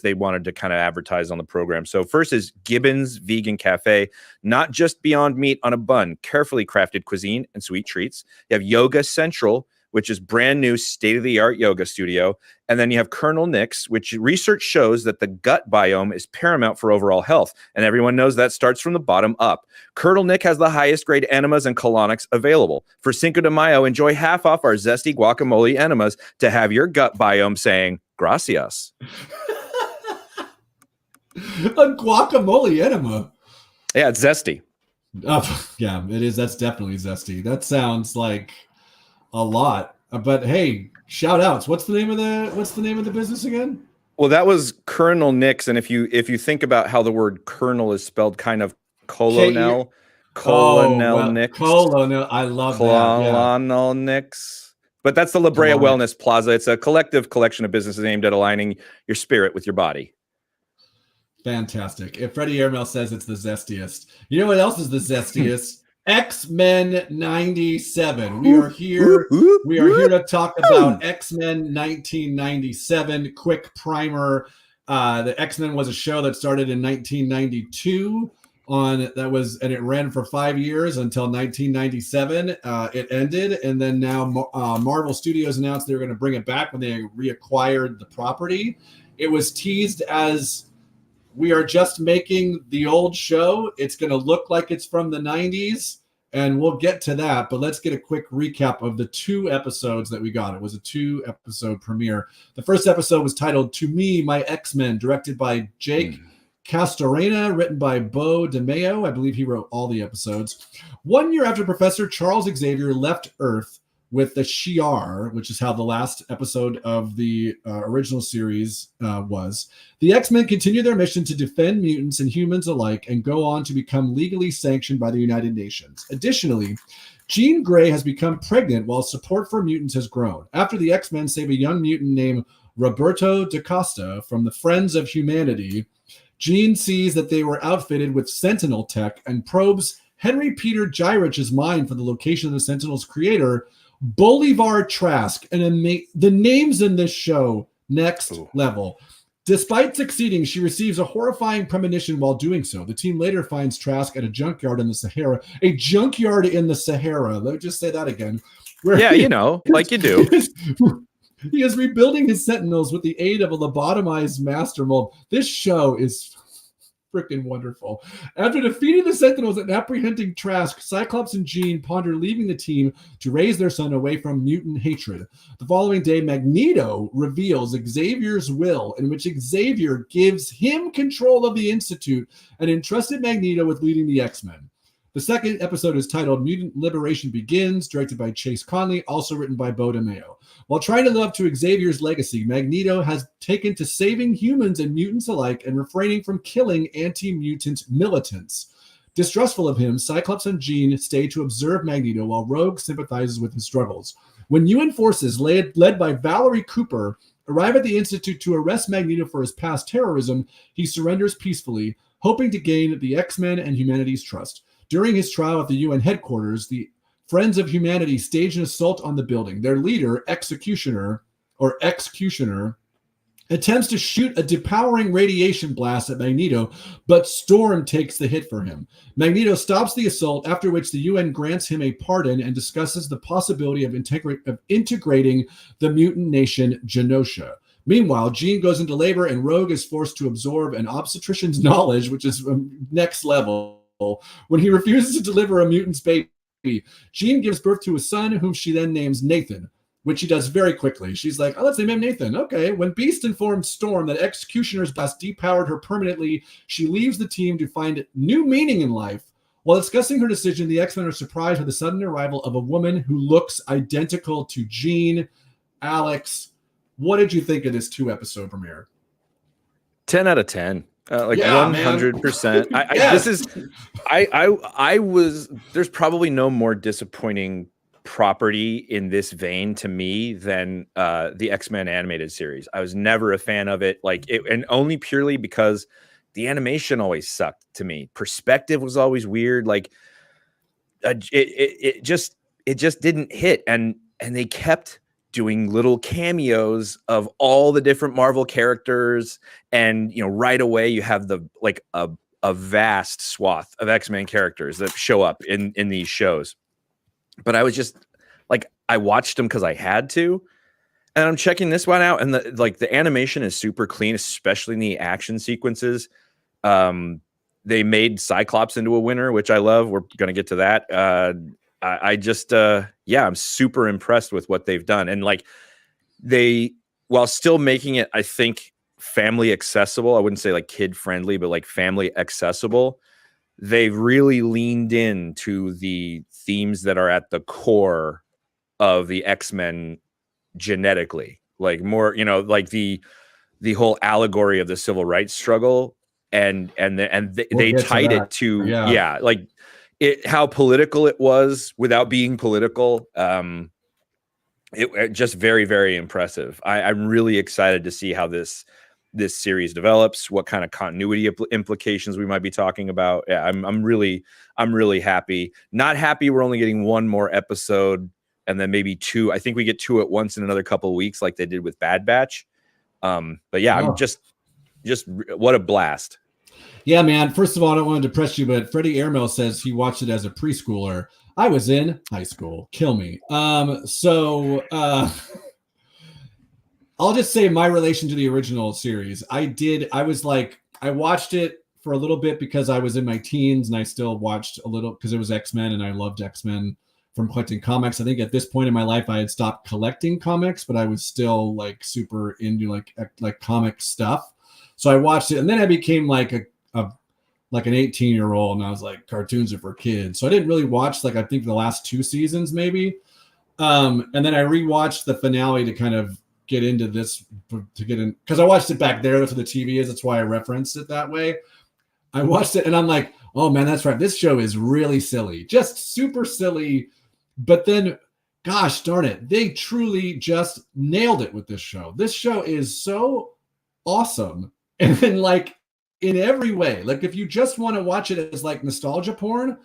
They wanted to kind of advertise on the program. So first is Gibbons Vegan Cafe, not just Beyond Meat on a bun, carefully crafted cuisine and sweet treats. You have Yoga Central, which is brand new state-of-the-art yoga studio. And then you have Colonel Nick's, which research shows that the gut biome is paramount for overall health. And everyone knows that starts from the bottom up. Colonel Nick has the highest grade enemas and colonics available. For Cinco de Mayo, enjoy half off our zesty guacamole enemas to have your gut biome saying, gracias. A guacamole enema. Yeah, it's zesty. Yeah, it is. That's definitely zesty. That sounds like a lot. But hey, shout outs. What's the name of the business again? Well, that was Colonel Nick's, and if you think about how the word colonel is spelled kind of colonel Nick's. Colonel, I love that. Colonel Nick's. But that's the La Brea Wellness Plaza. It's a collective collection of businesses aimed at aligning your spirit with your body. Fantastic. If Freddie Airmail says it's the zestiest, you know what else is the zestiest? X-Men 97. We are here. We are here to talk about X-Men 1997. Quick primer. The X-Men was a show that started in 1992 and it ran for 5 years until 1997. It ended, and then now Marvel Studios announced they were going to bring it back when they reacquired the property. It was teased as, we are just making the old show. It's going to look like it's from the 90s, and we'll get to that. But let's get a quick recap of the 2 episodes that we got. It was a 2-episode premiere. The first episode was titled To Me, My X-Men, directed by Jake Castorena, written by Bo DeMeo. I believe he wrote all the episodes. 1 year after Professor Charles Xavier left Earth with the Shi'ar, which is how the last episode of the original series was, the X-Men continue their mission to defend mutants and humans alike and go on to become legally sanctioned by the United Nations. Additionally, Jean Grey has become pregnant while support for mutants has grown. After the X-Men save a young mutant named Roberto DaCosta from the Friends of Humanity, Jean sees that they were outfitted with Sentinel tech and probes Henry Peter Gyrich's mind for the location of the Sentinel's creator, Bolivar Trask, and the names in this show, next level. Despite succeeding, she receives a horrifying premonition while doing so. The team later finds Trask at a junkyard in the Sahara. A junkyard in the Sahara. Let me just say that again. Yeah, like you do. He is rebuilding his Sentinels with the aid of a lobotomized master mold. This show is freaking wonderful. After defeating the Sentinels and apprehending Trask, Cyclops and Jean ponder leaving the team to raise their son away from mutant hatred. The following day, Magneto reveals Xavier's will, in which Xavier gives him control of the Institute and entrusted Magneto with leading the X-Men. The second episode is titled Mutant Liberation Begins, directed by Chase Conley, also written by Bo DeMeo. While trying to live up to Xavier's legacy, Magneto has taken to saving humans and mutants alike and refraining from killing anti-mutant militants. Distrustful of him, Cyclops and Jean stay to observe Magneto while Rogue sympathizes with his struggles. When UN forces, led by Valerie Cooper, arrive at the Institute to arrest Magneto for his past terrorism, he surrenders peacefully, hoping to gain the X-Men and humanity's trust. During his trial at the UN headquarters, the Friends of Humanity stage an assault on the building. Their leader, Executioner, attempts to shoot a depowering radiation blast at Magneto, but Storm takes the hit for him. Magneto stops the assault, after which the UN grants him a pardon and discusses the possibility of integrating the mutant nation Genosha. Meanwhile, Jean goes into labor and Rogue is forced to absorb an obstetrician's knowledge, which is next level, when he refuses to deliver a mutant's baby. Jean gives birth to a son whom she then names Nathan, which she does very quickly. She's like, let's name him Nathan. Okay. When Beast informs Storm that Executioner's blast depowered her permanently, she leaves the team to find new meaning in life. While discussing her decision, the X-Men are surprised with the sudden arrival of a woman who looks identical to Jean. Alex, what did you think of this 2-episode premiere? 10 out of 10. 100%. I was, there's probably no more disappointing property in this vein to me than the X-Men animated series. I was never a fan of it, and only purely because the animation always sucked to me. Perspective was always weird. It just didn't hit. And they kept doing little cameos of all the different Marvel characters. And, right away you have a vast swath of X-Men characters that show up in these shows. But I was just I watched them because I had to. And I'm checking this one out, and the animation is super clean, especially in the action sequences. They made Cyclops into a winner, which I love. We're going to get to that. I'm super impressed with what they've done. And like while still making it, I think, family accessible, I wouldn't say like kid friendly, but like family accessible, they've really leaned into the themes that are at the core of the X-Men genetically, like more, like the whole allegory of the civil rights struggle, and they tied it to like how political it was without being political. It just very, very impressive. I'm really excited to see how this series develops, what kind of continuity implications we might be talking about. Yeah, I'm really happy. Not happy we're only getting one more episode, and then maybe two. I think we get two at once in another couple of weeks, like they did with Bad Batch. But yeah, I'm just what a blast. Yeah, man. First of all, I don't want to depress you, but Freddie Airmail says he watched it as a preschooler. I was in high school. Kill me. I'll just say my relation to the original series. I watched it for a little bit because I was in my teens, and I still watched a little because it was X-Men, and I loved X-Men from collecting comics. I think at this point in my life, I had stopped collecting comics, but I was still like super into like comic stuff. So I watched it, and then I became like an 18-year-old, and I was like, cartoons are for kids. So I didn't really watch I think the last 2 seasons maybe. And then I rewatched the finale to kind of get into this, to get in, because I watched it back there. That's what the TV is. That's why I referenced it that way. I watched it and I'm like, oh man, that's right. This show is really silly, just super silly. But then, gosh darn it, they truly just nailed it with this show. This show is so awesome. And then in every way, like if you just want to watch it as like nostalgia porn,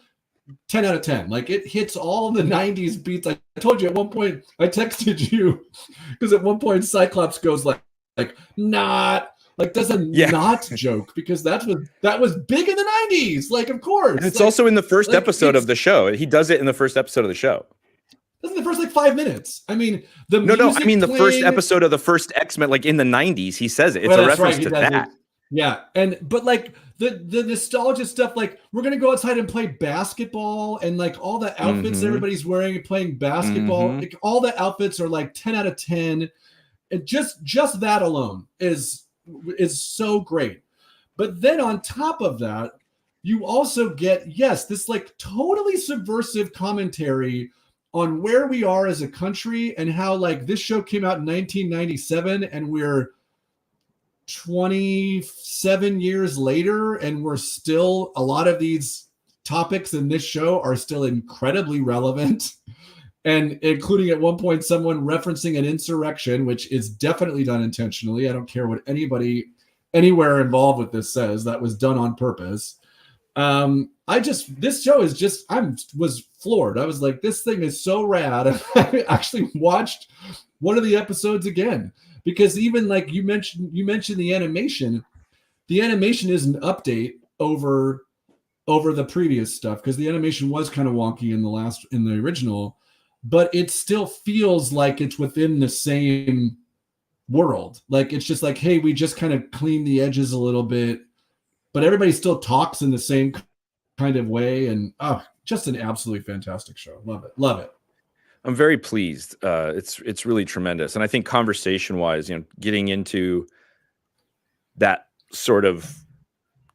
10 out of 10. Like it hits all of the 90s beats. I told you at one point, I texted you because at one point Cyclops goes not, like does a not joke, because that was big in the 90s. Like, of course. And it's also in the first episode of the show. He does it in the first episode of the show. That's in the first 5 minutes. I mean, the first episode of the first X-Men, like in the 90s, he says it. It's a reference to that. Yeah. But like the nostalgia stuff, like we're going to go outside and play basketball, and like all the outfits everybody's wearing and playing basketball, like all the outfits are like 10 out of 10. And just that alone is so great. But then on top of that, you also get, this like totally subversive commentary on where we are as a country, and how like this show came out in 1997 and we're 27 years later, and we're still, a lot of these topics in this show are still incredibly relevant, and including at one point someone referencing an insurrection, which is definitely done intentionally. I don't care what anybody anywhere involved with this says, that was done on purpose. This show is just, was floored. I was like, this thing is so rad. I actually watched one of the episodes again, because even like you mentioned the animation is an update over the previous stuff, because the animation was kind of wonky in the original, but it still feels like it's within the same world. Like it's just like, hey, we just kind of clean the edges a little bit, but everybody still talks in the same kind of way. And just an absolutely fantastic show. Love it. I'm very pleased. It's really tremendous. And I think conversation wise, getting into that sort of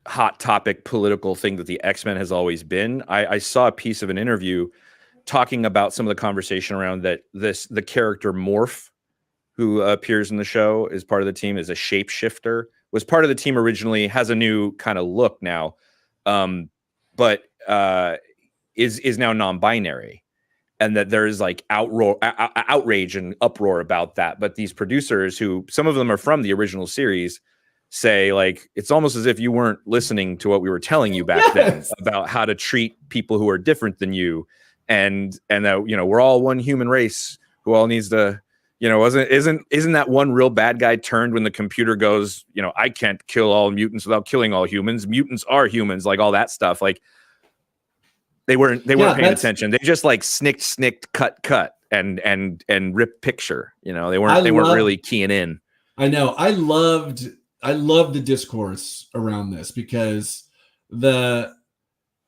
hot topic political thing that the X-Men has always been. I saw a piece of an interview talking about some of the conversation around that the character Morph, who appears in the show, is part of the team, is a shapeshifter, was part of the team originally, has a new kind of look now, but is now non-binary. And that there is like outrage and uproar about that. But these producers, who some of them are from the original series, say like, it's almost as if you weren't listening to what we were telling you back then about how to treat people who are different than you. And that, we're all one human race who all needs to, isn't that one real bad guy turned when the computer goes, I can't kill all mutants without killing all humans. Mutants are humans, like all that stuff. Like, They weren't paying attention. They just like snicked, cut. and rip picture. You know, they weren't really keying in. I know. I loved the discourse around this because I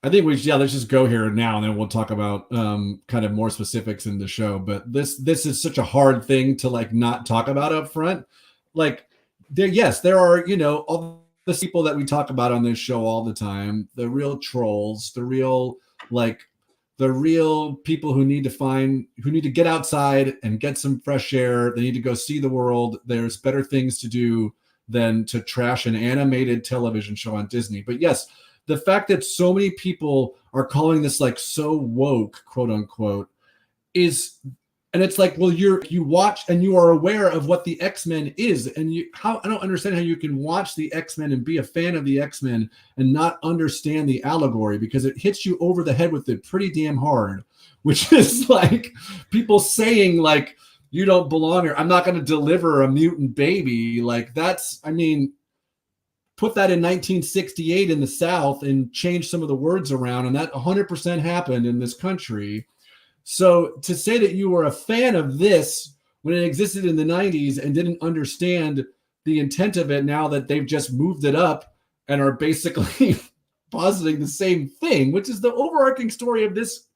think let's just go here now and then we'll talk about kind of more specifics in the show. But this is such a hard thing to like not talk about up front. Like there are, you know, all the people that we talk about on this show all the time, the real trolls, the real people who need to get outside and get some fresh air. They need to go see the world. There's better things to do than to trash an animated television show on Disney. But yes, the fact that so many people are calling this like so woke, quote unquote, and it's like, well, you watch and you are aware of what the X-Men is, and I don't understand how you can watch the X-Men and be a fan of the X-Men and not understand the allegory, because it hits you over the head with it pretty damn hard, which is like people saying like, you don't belong here. I'm not going to deliver a mutant baby. Like put that in 1968 in the South and change some of the words around, and that 100% happened in this country. So to say that you were a fan of this when it existed in the 90s and didn't understand the intent of it now that they've just moved it up and are basically positing the same thing, which is the overarching story of this.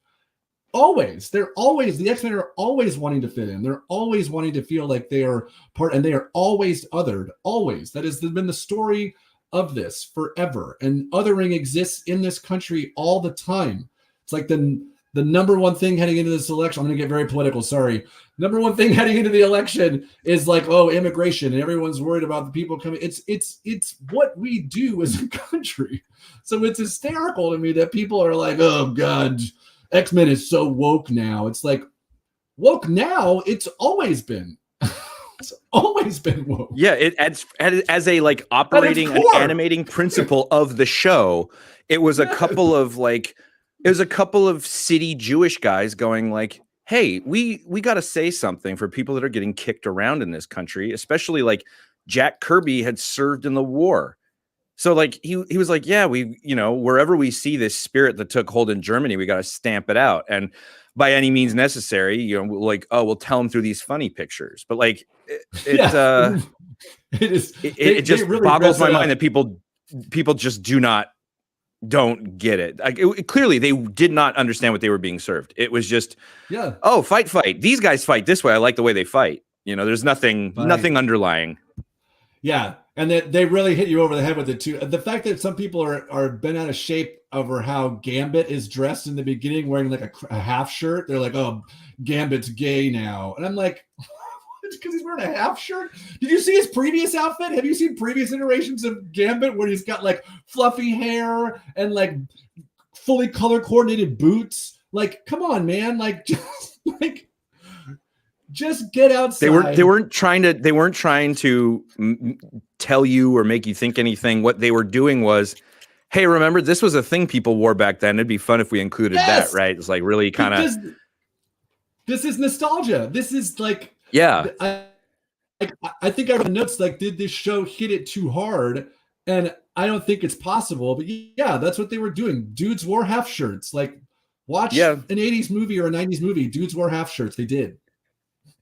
The X-Men are always wanting to fit in. They're always wanting to feel like they are part, and they are always othered. Always. That has been the story of this forever. And othering exists in this country all the time. It's like the number one thing heading into this election. I'm going to get very political. Sorry. Number one thing heading into the election is like, immigration, and everyone's worried about the people coming. It's what we do as a country. So it's hysterical to me that people are like, oh God, X-Men is so woke now. It's like, woke now? It's always been. It's always been woke. Yeah, it as a like operating and animating principle of the show. It was a couple of city Jewish guys going like, hey, we got to say something for people that are getting kicked around in this country, especially like Jack Kirby had served in the war. So like he was like, yeah, we, you know, wherever we see this spirit that took hold in Germany, we got to stamp it out. And by any means necessary, you know, like, we'll tell them through these funny pictures. But like, it just really boggles my mind that people just don't get it. Like clearly they did not understand what they were being served. It was just, fight. These guys fight this way. I like the way they fight. You know, there's nothing underlying. Yeah. And they really hit you over the head with it too. The fact that some people are bent out of shape over how Gambit is dressed in the beginning, wearing like a half shirt. They're like, oh, Gambit's gay now. And I'm like, because he's wearing a half shirt? Did you see his previous outfit? Have you seen previous iterations of Gambit where he's got like fluffy hair and like fully color coordinated boots? Like, come on, man. Like, just get outside. They weren't trying to tell you or make you think anything. What they were doing was, hey, remember this was a thing people wore back then. It'd be fun if we included that, right? It's like really kind of. This is nostalgia. This is like, yeah. I think I wrote notes like, did this show hit it too hard? And I don't think it's possible. But yeah, that's what they were doing. Dudes wore half shirts. Like, watch an 80s movie or a 90s movie. Dudes wore half shirts. They did.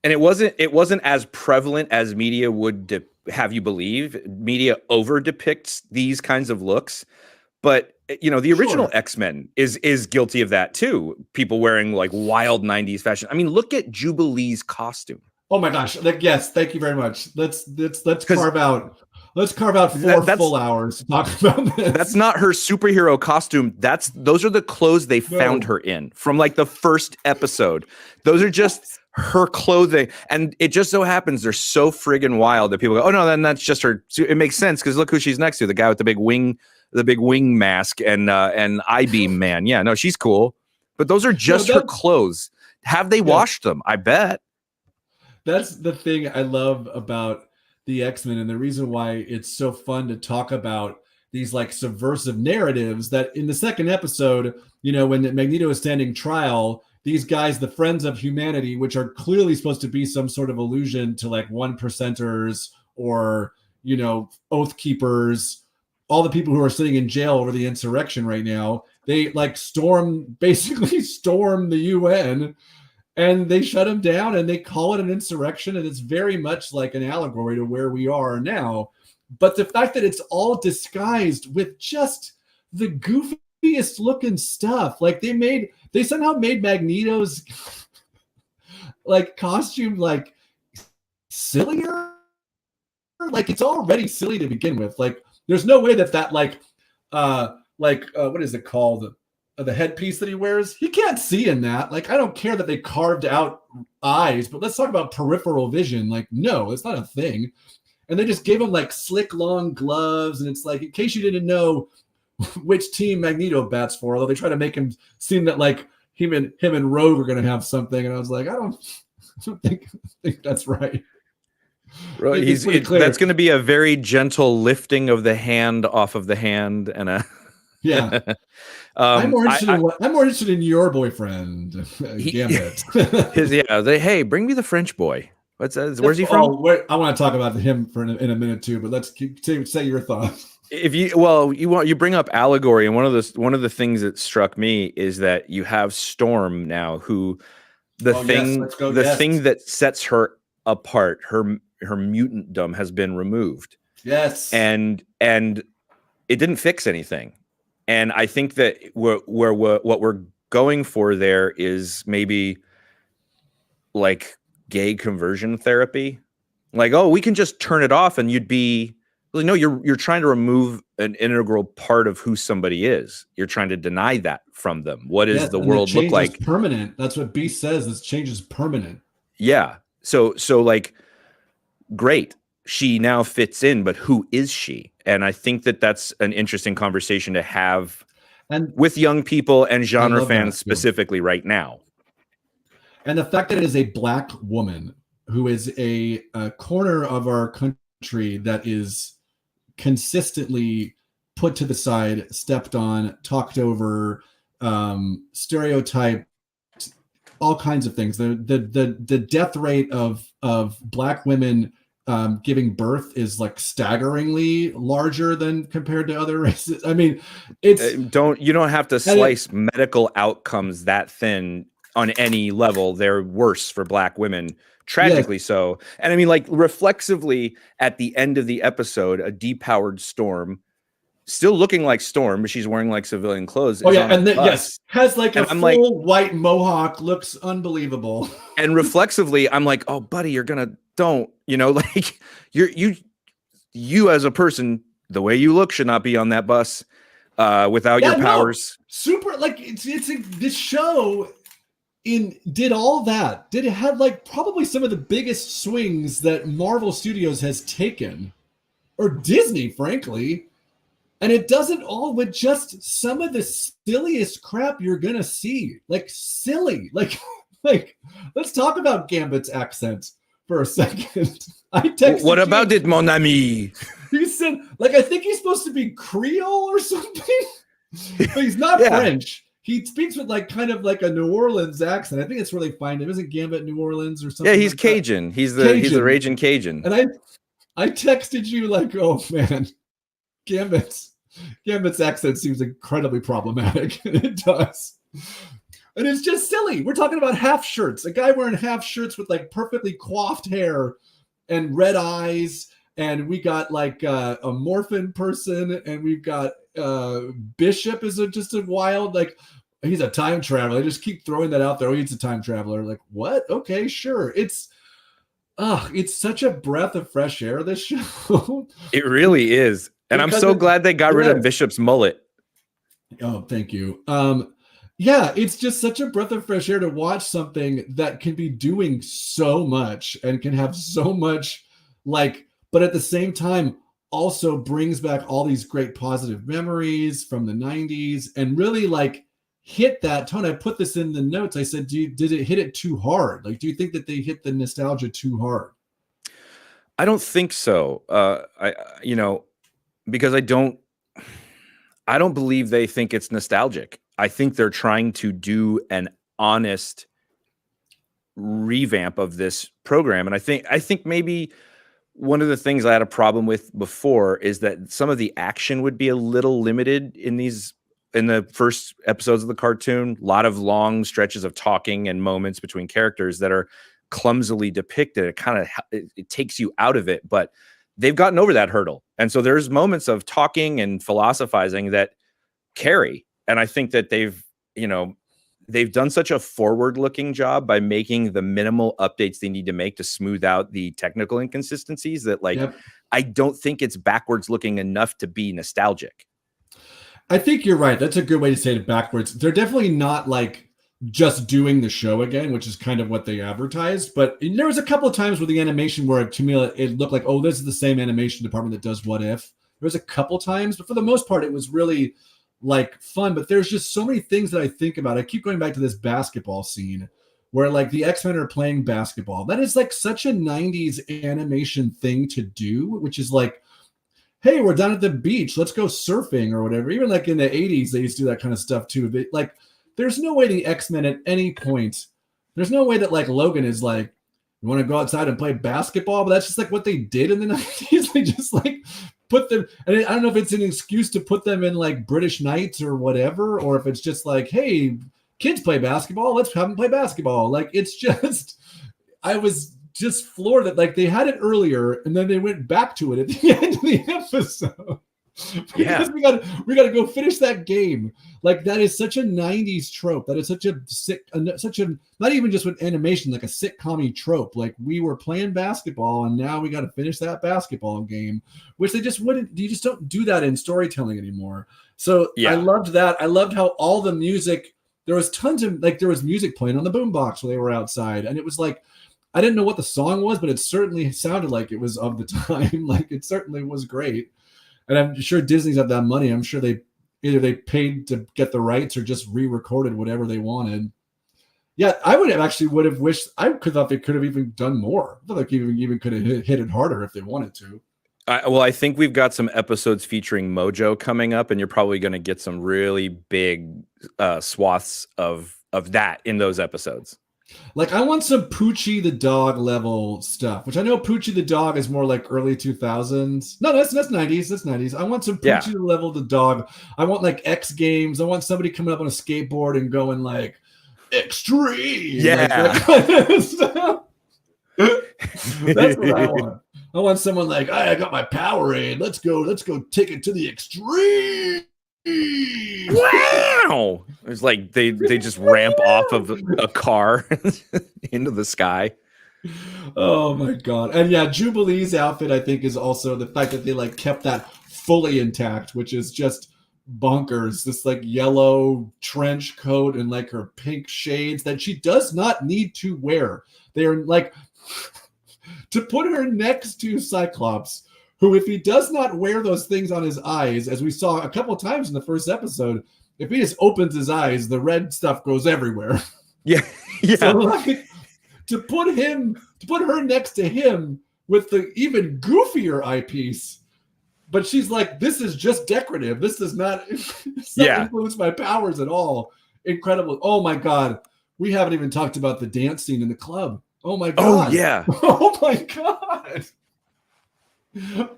And it wasn't as prevalent as media would have you believe. Media over depicts these kinds of looks, but you know the original X-Men is guilty of that too. People wearing like wild 90s fashion. I mean, look at Jubilee's costume. Oh my gosh! Like, yes, thank you very much. Let's carve out. Let's carve out four full hours to talk about this. That's not her superhero costume. Those are the clothes they found her in from like the first episode. Those are just her clothing, and it just so happens they're so friggin' wild that people go, oh no, then that's just her. It makes sense because look who she's next to, the guy with the big wing mask and I-beam man. Yeah, no, she's cool, but those are just her clothes. Have they washed them? I bet. That's the thing I love about the X-Men, and the reason why it's so fun to talk about these like subversive narratives. That in the second episode, you know, when Magneto is standing trial, these guys, the Friends of Humanity, which are clearly supposed to be some sort of allusion to like 1%ers or, you know, Oath Keepers, all the people who are sitting in jail over the insurrection right now, they like basically storm the UN and they shut him down, and they call it an insurrection, and it's very much like an allegory to where we are now. But the fact that it's all disguised with just the goofiest looking stuff, like they somehow made Magneto's like costume like sillier. Like it's already silly to begin with. Like there's no way that what is it called? The headpiece that he wears, he can't see in that. Like, I don't care that they carved out eyes, but let's talk about peripheral vision. Like, no, it's not a thing. And they just gave him like slick, long gloves. And it's like, in case you didn't know which team Magneto bats for, although they try to make him seem that like him and Rogue are going to have something. And I was like, I don't think that's right. Right. That's going to be a very gentle lifting of the hand off of the hand and a yeah. I'm more interested in your boyfriend, Gambit. Hey, bring me the French boy. Where's he from? I want to talk about him in a minute too, but let's say your thoughts. If you bring up allegory, and one of the things that struck me is that you have Storm now, who the thing that sets her apart, her mutantdom has been removed. Yes, and it didn't fix anything. And I think that what we're going for there is maybe like gay conversion therapy. Like, oh, we can just turn it off and you'd be like, no, you're trying to remove an integral part of who somebody is. You're trying to deny that from them. What does the world look like? Permanent. That's what Beast says. This change is permanent. Yeah. So like, great. She now fits in, but who is she? And I think that that's an interesting conversation to have with young people and genre fans specifically right now. And the fact that it is a Black woman who is a corner of our country that is consistently put to the side, stepped on, talked over, stereotyped, all kinds of things. The death rate of Black women giving birth is like staggeringly larger than compared to other races. I mean, you don't have to slice medical outcomes that thin on any level. They're worse for Black women, tragically so. And I mean, like reflexively at the end of the episode, a depowered Storm, still looking like Storm, but she's wearing like civilian clothes. Oh yeah, and has like a full white mohawk, looks unbelievable. And reflexively, I'm like, oh, buddy, don't like you as a person, the way you look should not be on that bus without your powers. Super, like this show did all that. It had like probably some of the biggest swings that Marvel Studios has taken, or Disney, frankly. And it does it all with just some of the silliest crap you're gonna see. Like silly. Like let's talk about Gambit's accent for a second. What about it, mon ami? He said, like, I think he's supposed to be Creole or something, but he's not French. He speaks with like kind of like a New Orleans accent. I think it's really fine. Isn't Gambit New Orleans or something? Yeah, he's like Cajun. He's the raging Cajun. And I texted you like, oh man, Gambit's accent seems incredibly problematic. It does. And it's just silly. We're talking about half shirts. A guy wearing half shirts with like perfectly coiffed hair and red eyes. And we got like a Morphin person. And we've got Bishop is just a wild, like, he's a time traveler. I just keep throwing that out there. Oh, he's a time traveler. Like, what? Okay, sure. It's such a breath of fresh air, this show. It really is. And I'm so glad they got rid of Bishop's mullet. Oh, thank you. Yeah, it's just such a breath of fresh air to watch something that can be doing so much and can have so much, like, but at the same time also brings back all these great positive memories from the 90s and really like hit that tone. I put this in the notes. I said, did it hit it too hard? Like, do you think that they hit the nostalgia too hard? I don't think so. Because I don't believe they think it's nostalgic. I think they're trying to do an honest revamp of this program. And I think maybe one of the things I had a problem with before is that some of the action would be a little limited in these in the first episodes of the cartoon, a lot of long stretches of talking and moments between characters that are clumsily depicted. It kind of it takes you out of it, but they've gotten over that hurdle. And so there's moments of talking and philosophizing that carry. And I think that they've done such a forward-looking job by making the minimal updates they need to make to smooth out the technical inconsistencies that I don't think it's backwards looking enough to be nostalgic. I think you're right. That's a good way to say it backwards. They're definitely not like just doing the show again, which is kind of what they advertised. But there was a couple of times with the animation where to me it looked like, oh, this is the same animation department that does What If. There was a couple times, but for the most part, it was really like fun. But there's just so many things that I think about. I keep going back to this basketball scene where like the X-Men are playing basketball. That is like such a 90s animation thing to do, which is like, hey, we're down at the beach, let's go surfing or whatever. Even like in the 80s, they used to do that kind of stuff too. But like, there's no way the X-Men at any point, there's no way that like Logan is like, you want to go outside and play basketball? But that's just like what they did in the 90s. They just like put them, and I don't know if it's an excuse to put them in like British Knights or whatever, or if it's just like, hey, kids play basketball, let's have them play basketball. Like, it's just, I was just floored that like they had it earlier and then they went back to it at the end of the episode. Because we gotta go finish that game. Like, that is such a 90s trope. That is such a not even just with animation, like a sitcom-y trope. Like, we were playing basketball and now we got to finish that basketball game, which they just wouldn't. You just don't do that in storytelling anymore. So I loved that. I loved how all the music, there was tons of like, there was music playing on the boombox while they were outside, and it was like, I didn't know what the song was, but it certainly sounded like it was of the time. Like, it certainly was great. And I'm sure Disney's got that money. I'm sure they paid to get the rights or just re-recorded whatever they wanted. Yeah, I would have wished, I could thought they could have even done more. I thought they even could have hit it harder if they wanted to. I think we've got some episodes featuring Mojo coming up, and you're probably going to get some really big swaths of that in those episodes. Like, I want some Poochie the dog level stuff, which I know Poochie the dog is more like early 2000s. No, that's 90s. That's 90s. I want some Poochie level the dog. I want like X Games. I want somebody coming up on a skateboard and going like extreme. Yeah. Like, that kind of stuff. That's what I want. I want someone like, I got my Powerade. Let's go take it to the extreme. Wow! It's like they just ramp off of a car into the sky. Oh my god. And yeah, Jubilee's outfit, I think, is also the fact that they like kept that fully intact, which is just bonkers. This like yellow trench coat and like her pink shades that she does not need to wear. They are like to put her next to Cyclops, who, if he does not wear those things on his eyes, as we saw a couple times in the first episode, if he just opens his eyes, the red stuff goes everywhere. Yeah. So like, to put her next to him with the even goofier eyepiece, but she's like, this is just decorative. This does not, influence my powers at all. Incredible. Oh my God. We haven't even talked about the dance scene in the club. Oh my God. Oh yeah. Oh my God.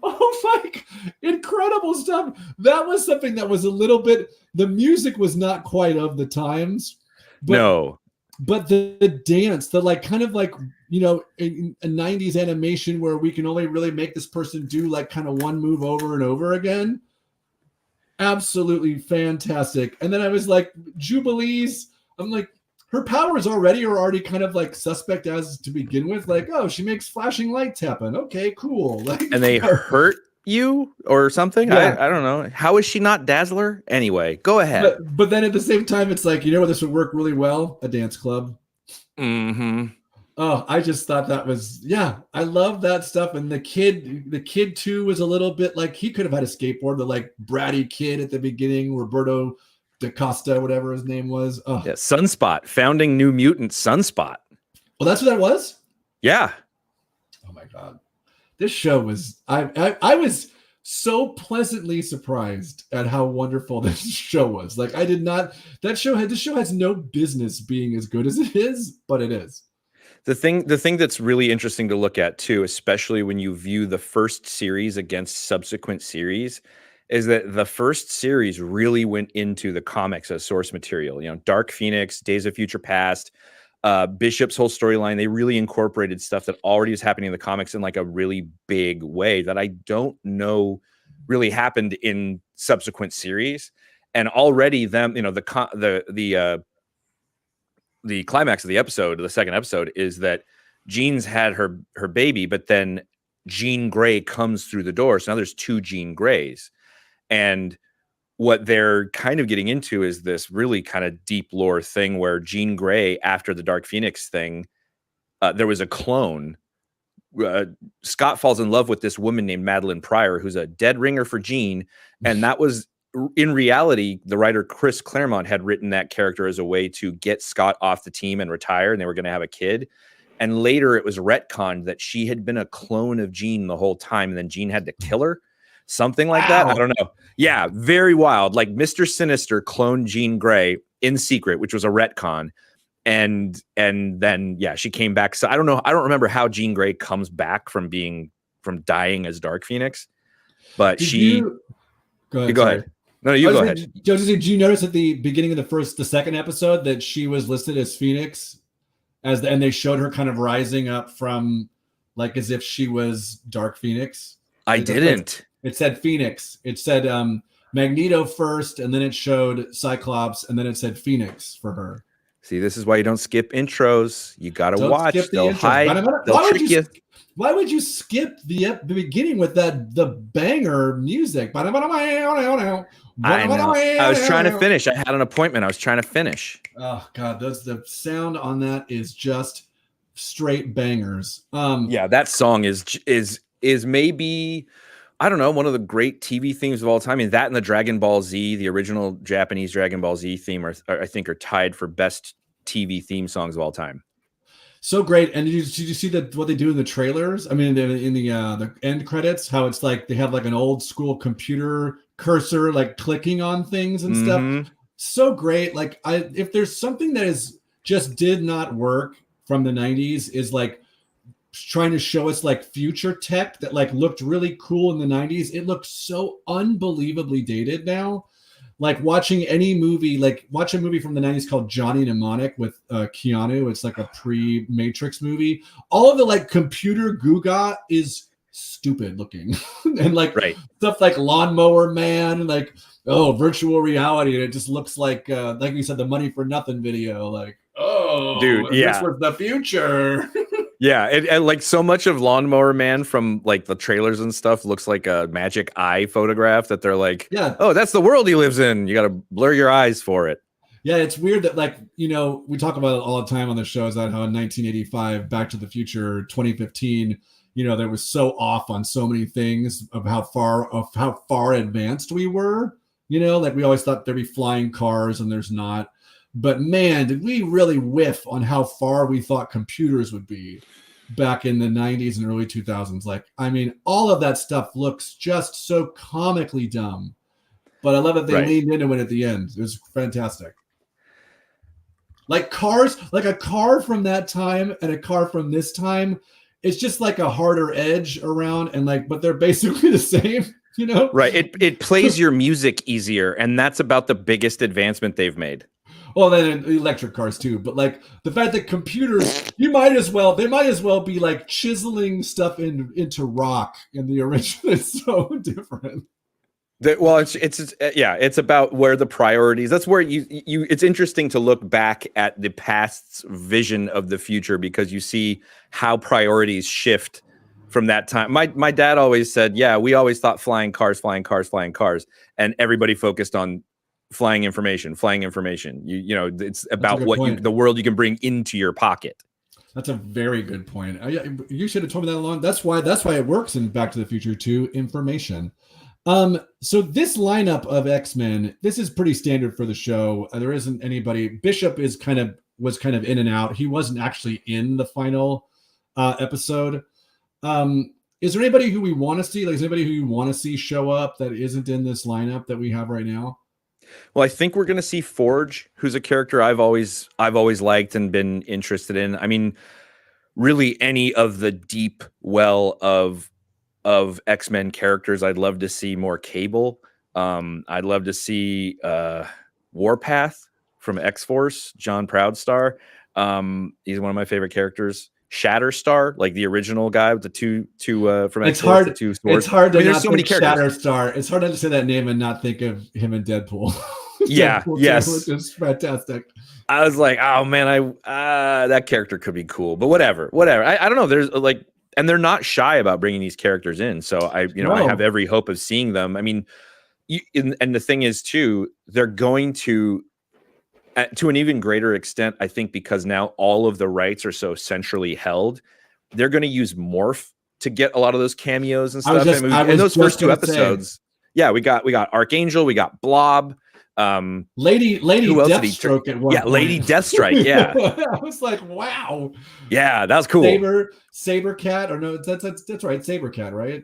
Oh my, incredible stuff. That was something that was a little bit, the music was not quite of the times. But the dance, the like kind of like, you know, a 90s animation where we can only really make this person do like kind of one move over and over again. Absolutely fantastic. And then I was like, Jubilee's, I'm like, her powers are already kind of like suspect as to begin with. Like, oh, she makes flashing lights happen. Okay, cool. Like, and they hurt you or something? Yeah. I don't know. How is she not Dazzler? Anyway, go ahead. But then at the same time, it's like, you know where this would work really well? A dance club. Mm-hmm. Oh, I just thought that was, yeah, I love that stuff. And the kid too was a little bit like, he could have had a skateboard, the like bratty kid at the beginning, Roberto Da Costa, whatever his name was. Oh. Yeah, Sunspot, founding New Mutant Sunspot. Well, that's what that was? Yeah. Oh my God. This show was, I was so pleasantly surprised at how wonderful this show was. Like, I did not, this show has no business being as good as it is, but it is. The thing that's really interesting to look at too, especially when you view the first series against subsequent series, is that the first series really went into the comics as source material. You know, Dark Phoenix, Days of Future Past, Bishop's whole storyline. They really incorporated stuff that already was happening in the comics in like a really big way that I don't know really happened in subsequent series. And already them, you know, the climax of the episode, the second episode, is that Jean's had her baby, but then Jean Grey comes through the door. So now there's two Jean Greys. And what they're kind of getting into is this really kind of deep lore thing where Jean Grey, after the Dark Phoenix thing, there was a clone. Scott falls in love with this woman named Madeline Pryor, who's a dead ringer for Jean. And that was, in reality, the writer Chris Claremont had written that character as a way to get Scott off the team and retire, and they were going to have a kid. And later it was retconned that she had been a clone of Jean the whole time, and then Jean had to kill her. Something like that. I don't know. Yeah, very wild. Like Mr. Sinister cloned Jean Grey in secret, which was a retcon. And then she came back. So I don't know. I don't remember how Jean Grey comes back from dying as Dark Phoenix. But go ahead. No, you go ahead. Joseph, did you notice at the beginning of the second episode that she was listed as Phoenix and they showed her kind of rising up from like as if she was Dark Phoenix? I didn't. It said Phoenix. It said Magneto first, and then it showed Cyclops, and then it said Phoenix for her. See, this is why you don't skip intros. You got to watch. They'll hide. They'll trick you. Why would you skip the beginning with the banger music? I know. I was trying to finish. I had an appointment. I was trying to finish. Oh God, the sound on that is just straight bangers. Yeah, that song is maybe, I don't know, one of the great TV themes of all time. I mean, that and the Dragon Ball Z, the original Japanese Dragon Ball Z theme, I think are tied for best TV theme songs of all time. So great. And did you see what they do in the trailers? I mean, in the end credits, how it's like they have like an old school computer cursor, like clicking on things and stuff. So great. Like if there's something that just did not work from the 90s is like trying to show us like future tech that like looked really cool in the 90s. It looks so unbelievably dated now. Like watching any movie, like watch a movie from the 90s called Johnny Mnemonic with Keanu. It's like a pre-Matrix movie. All of the like computer Googa is stupid looking. And like stuff like Lawnmower Man and like, virtual reality. And it just looks like you said, the Money for Nothing video. Like, dude, this was the future. Yeah, and like so much of Lawnmower Man from like the trailers and stuff looks like a magic eye photograph that they're like, oh, that's the world he lives in. You got to blur your eyes for it. Yeah, it's weird that like, you know, we talk about it all the time on the shows about how in 1985, Back to the Future, 2015, you know, that was so off on so many things of how far advanced we were. You know, like we always thought there'd be flying cars and there's not. But man, did we really whiff on how far we thought computers would be back in the 90s and early 2000s. Like, I mean, all of that stuff looks just so comically dumb. But I love that they leaned into it at the end. It was fantastic. Like cars, like a car from that time and a car from this time, it's just like a harder edge around and like, but they're basically the same, you know? Right. It plays your music easier. And that's about the biggest advancement they've made. Well, then electric cars too, but like the fact that computers, they might as well be like chiseling stuff into rock in the original. It's so different. It's about where the priorities. That's where you. It's interesting to look back at the past's vision of the future because you see how priorities shift from that time. My dad always said, "Yeah, we always thought flying cars, and everybody focused on." Flying information. You know, it's about the world you can bring into your pocket. That's a very good point. You should have told me that along. That's why it works in Back to the Future 2, information. So this lineup of X-Men, this is pretty standard for the show. There isn't anybody. Bishop was kind of in and out. He wasn't actually in the final episode. Is there anybody who we want to see? Like, is anybody who you want to see show up that isn't in this lineup that we have right now? Well, I think we're going to see Forge, who's a character I've always liked and been interested in. I mean, really any of the deep well of X-Men characters, I'd love to see more Cable. I'd love to see Warpath from X-Force, John Proudstar. He's one of my favorite characters. Shatterstar, like the original guy with the two from X-Force, the two swords. It's hard to there's not so many think characters. Shatterstar. It's hard to say that name and not think of him in Deadpool. Yeah, Deadpool yes. 2, which is fantastic. I was like, oh man, that character could be cool, but whatever. I don't know. There's like, and they're not shy about bringing these characters in. So I have every hope of seeing them. I mean, and the thing is too, they're going to an even greater extent, I think, because now all of the rights are so centrally held, they're going to use Morph to get a lot of those cameos and stuff. In those first 2 episodes, yeah, we got Archangel, we got Blob, Lady Deathstroke at one point. Lady Deathstrike, yeah. I was like, wow. Yeah, that was cool. Sabercat, or no, that's right, Sabercat, right?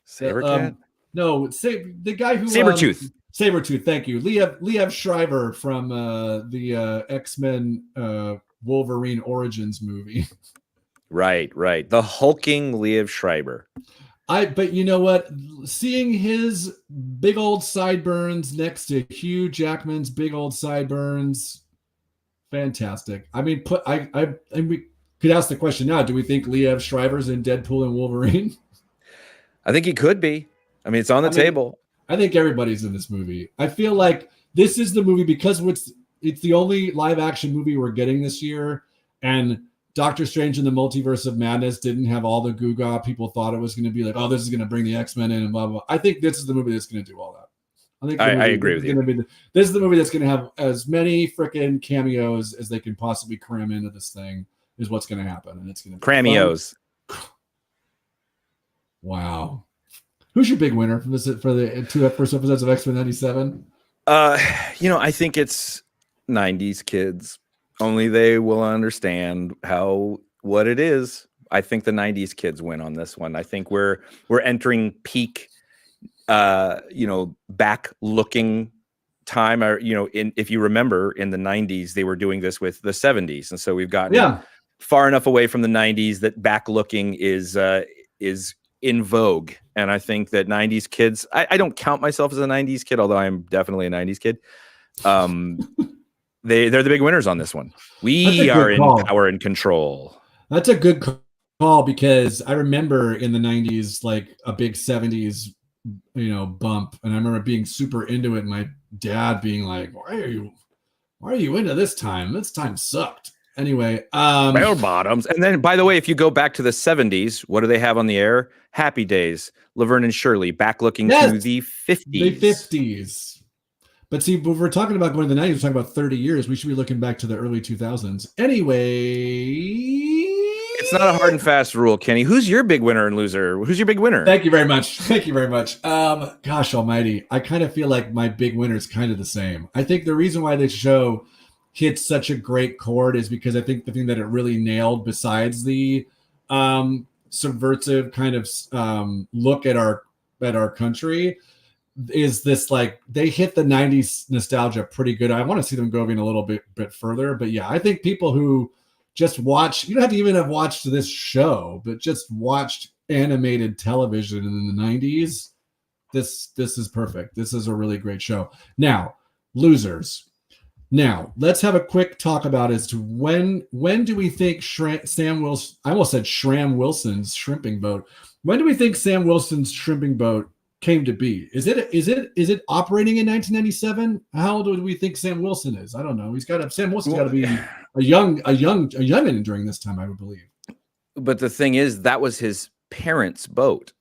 Sabercat? No, the guy who Sabretooth. Sabretooth, thank you. Liev Schreiber from the X-Men Wolverine Origins movie. Right. The hulking Liev Schreiber. But you know what? Seeing his big old sideburns next to Hugh Jackman's big old sideburns, fantastic. I mean, we could ask the question now: do we think Liev Schreiber's in Deadpool and Wolverine? I think he could be. I mean, it's on the table. I think everybody's in this movie. I feel like this is the movie because it's the only live action movie we're getting this year, and Doctor Strange in the Multiverse of Madness didn't have all the goo-gaw people thought it was going to be, like, oh, this is going to bring the X-Men in and blah, blah, blah. I think this is the movie that's going to do all that. I agree with you. This is the movie that's going to have as many freaking cameos as they can possibly cram into this thing is what's going to happen. And it's going to be Cramios. Wow. Who's your big winner for the 2 first episodes of X-Men 97? I think it's 90s kids. Only they will understand what it is. I think the 90s kids win on this one. I think we're entering peak back looking time. If you remember in the 90s, they were doing this with the 70s. And so we've gotten far enough away from the 90s that back looking is in vogue. And I think that 90s kids, I don't count myself as a 90s kid, although I'm definitely a 90s kid. They're the big winners on this one. We are in power and control. That's a good call because I remember in the 90s, like a big 70s, bump. And I remember being super into it. And my dad being like, why are you into this time? This time sucked. Anyway, Bell bottoms. And then, by the way, if you go back to the 70s, what do they have on the air? Happy Days, Laverne and Shirley, back looking to the 50s. The 50s. But see, if we're talking about going to the 90s, we're talking about 30 years. We should be looking back to the early 2000s. Anyway. It's not a hard and fast rule, Kenny. Who's your big winner and loser? Who's your big winner? Thank you very much. Gosh almighty. I kind of feel like my big winner is kind of the same. I think the reason why this show hits such a great chord is because I think the thing that it really nailed, besides the subversive kind of look at our country, is this, like, they hit the 90s nostalgia pretty good. I want to see them go even a little bit further, but yeah, I think people who just watch, you don't have to even have watched this show, but just watched animated television in the 90s, this is perfect. This is a really great show. Now, losers. Now, let's have a quick talk about as to when do we think Sam Wilson, I almost said Shram Wilson's shrimping boat. When do we think Sam Wilson's shrimping boat came to be? Is it operating in 1997? How old do we think Sam Wilson is? I don't know. Sam Wilson's got to be a youngin during this time, I would believe. But the thing is, that was his parents' boat.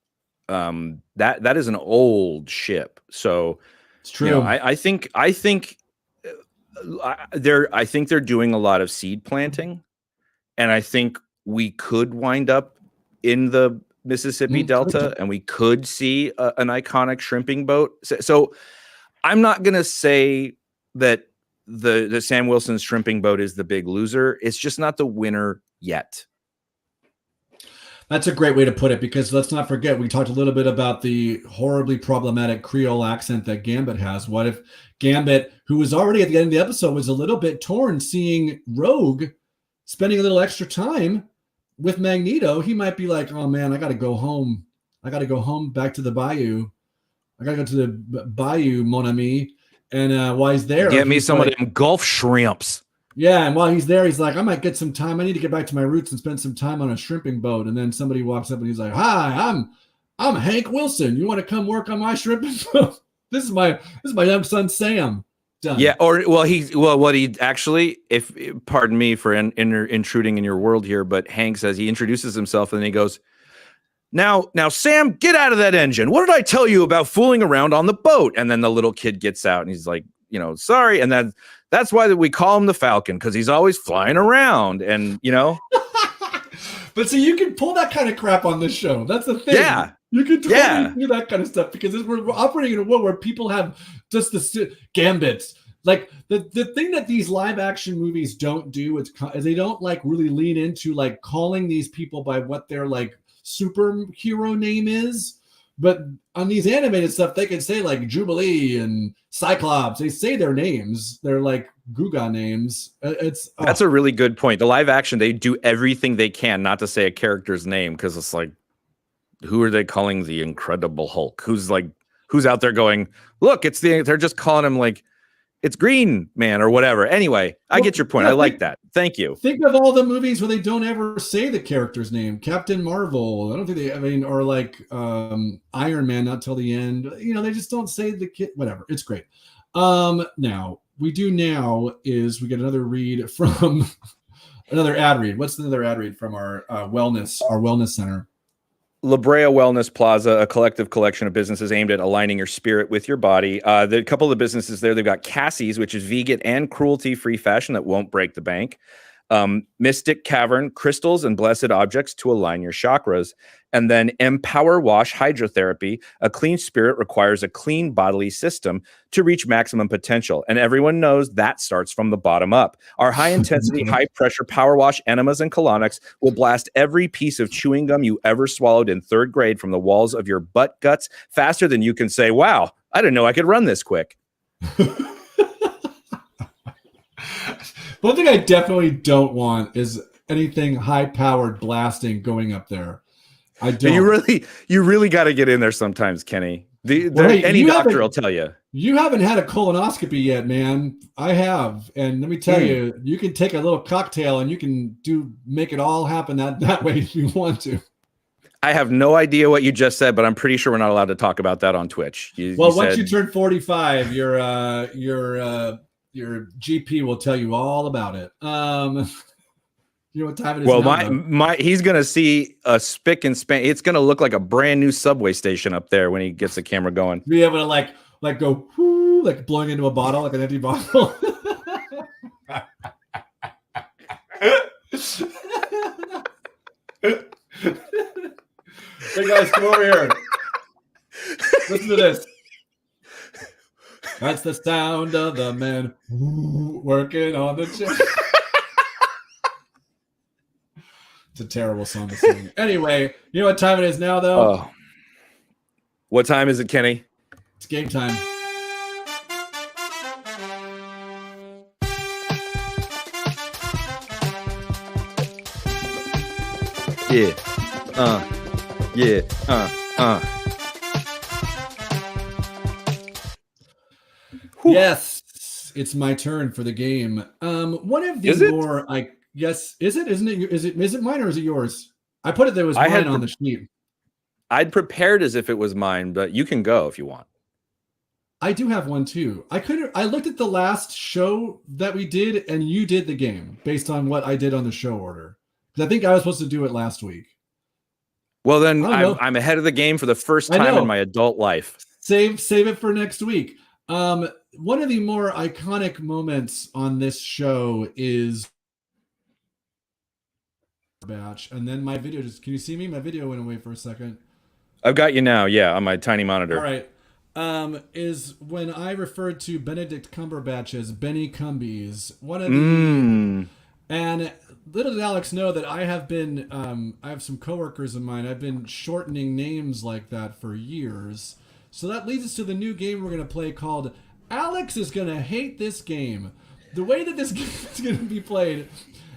That is an old ship. So it's true. I think they're doing a lot of seed planting, and I think we could wind up in the Mississippi Delta, and we could see an iconic shrimping boat. So I'm not going to say that the Sam Wilson's shrimping boat is the big loser. It's just not the winner yet. That's a great way to put it, because let's not forget, we talked a little bit about the horribly problematic Creole accent that Gambit has. What if Gambit, who was already at the end of the episode, was a little bit torn seeing Rogue spending a little extra time with Magneto? He might be like, oh man, I got to go home. I got to go home back to the bayou. I gotta go to the bayou, mon ami. And while he's there, Get me he's some like, of them Gulf shrimps. yeah, and while he's there, he's like, I might get some time. I need to get back to my roots and spend some time on a shrimping boat. And then somebody walks up and he's like, "Hi, I'm Hank Wilson. You want to come work on my shrimping boat? This is my young son Sam." Done. Yeah, or what he actually, if pardon me for intruding in your world here, but Hank says he introduces himself and then he goes, Now, Sam, get out of that engine. What did I tell you about fooling around on the boat? And then the little kid gets out and he's like, sorry. And that's why we call him the Falcon, because he's always flying around. And, But see, you can pull that kind of crap on this show. That's the thing. Yeah. You can totally do that kind of stuff because we're operating in a world where people have just the gambits. Like the thing that these live action movies don't do is they don't like really lean into like calling these people by what their like superhero name is. But on these animated stuff, they can say like Jubilee and Cyclops. They say their names. They're like Guga names. That's a really good point. The live action, they do everything they can not to say a character's name because it's like, who are they calling the Incredible Hulk? Who's out there going, look, they're just calling him like, it's Green Man or whatever. Anyway, I get your point. I like that. Thank you. Think of all the movies where they don't ever say the character's name. Captain Marvel. I don't think or like Iron Man, not till the end. They just don't say the kid. Whatever. It's great. Now we get another read from another ad read. What's another ad read from our wellness center? La Brea Wellness Plaza, a collective collection of businesses aimed at aligning your spirit with your body. A couple of businesses there, they've got Cassie's, which is vegan and cruelty-free fashion that won't break the bank. Mystic Cavern, crystals and blessed objects to align your chakras. And then Empower Wash Hydrotherapy. A clean spirit requires a clean bodily system to reach maximum potential. And everyone knows that starts from the bottom up. Our high-intensity, high-pressure power wash enemas and colonics will blast every piece of chewing gum you ever swallowed in third grade from the walls of your butt guts faster than you can say, wow, I didn't know I could run this quick. One thing I definitely don't want is anything high-powered blasting going up there. I don't. You really got to get in there sometimes, Kenny. Any doctor will tell you. You haven't had a colonoscopy yet, man. I have, and let me tell you, you can take a little cocktail and you can make it all happen that way if you want to. I have no idea what you just said, but I'm pretty sure we're not allowed to talk about that on Twitch. Once you turn 45, your GP will tell you all about it. You know what time it is? Well, he's gonna see a spick and span. It's gonna look like a brand new subway station up there when he gets the camera going. Be able to like go whoo, like blowing into a bottle, like an empty bottle. Hey guys, come over here. Listen to this. That's the sound of the man working on the chair. It's a terrible song to sing. Anyway, you know what time it is now, though? Oh. What time is it, Kenny? It's game time. Yeah. Yes, it's my turn for the game. One of the more yes, is it? Isn't it? Is it mine or is it yours? I put it there was mine on the sheet. I'd prepared as if it was mine, but you can go if you want. I do have one too. I looked at the last show that we did, and you did the game based on what I did on the show order. Because I think I was supposed to do it last week. Well, then I'm ahead of the game for the first time in my adult life. Save it for next week. One of the more iconic moments on this show is batch, and then my video can you see me? My video went away for a second. I've got you now, yeah, on my tiny monitor. All right. Is when I referred to Benedict Cumberbatch as Benny Cumbies, one of the and little did Alex know that I have been I have some coworkers of mine. I've been shortening names like that for years. So that leads us to the new game we're going to play called Alex is going to hate this game. The way that this game is going to be played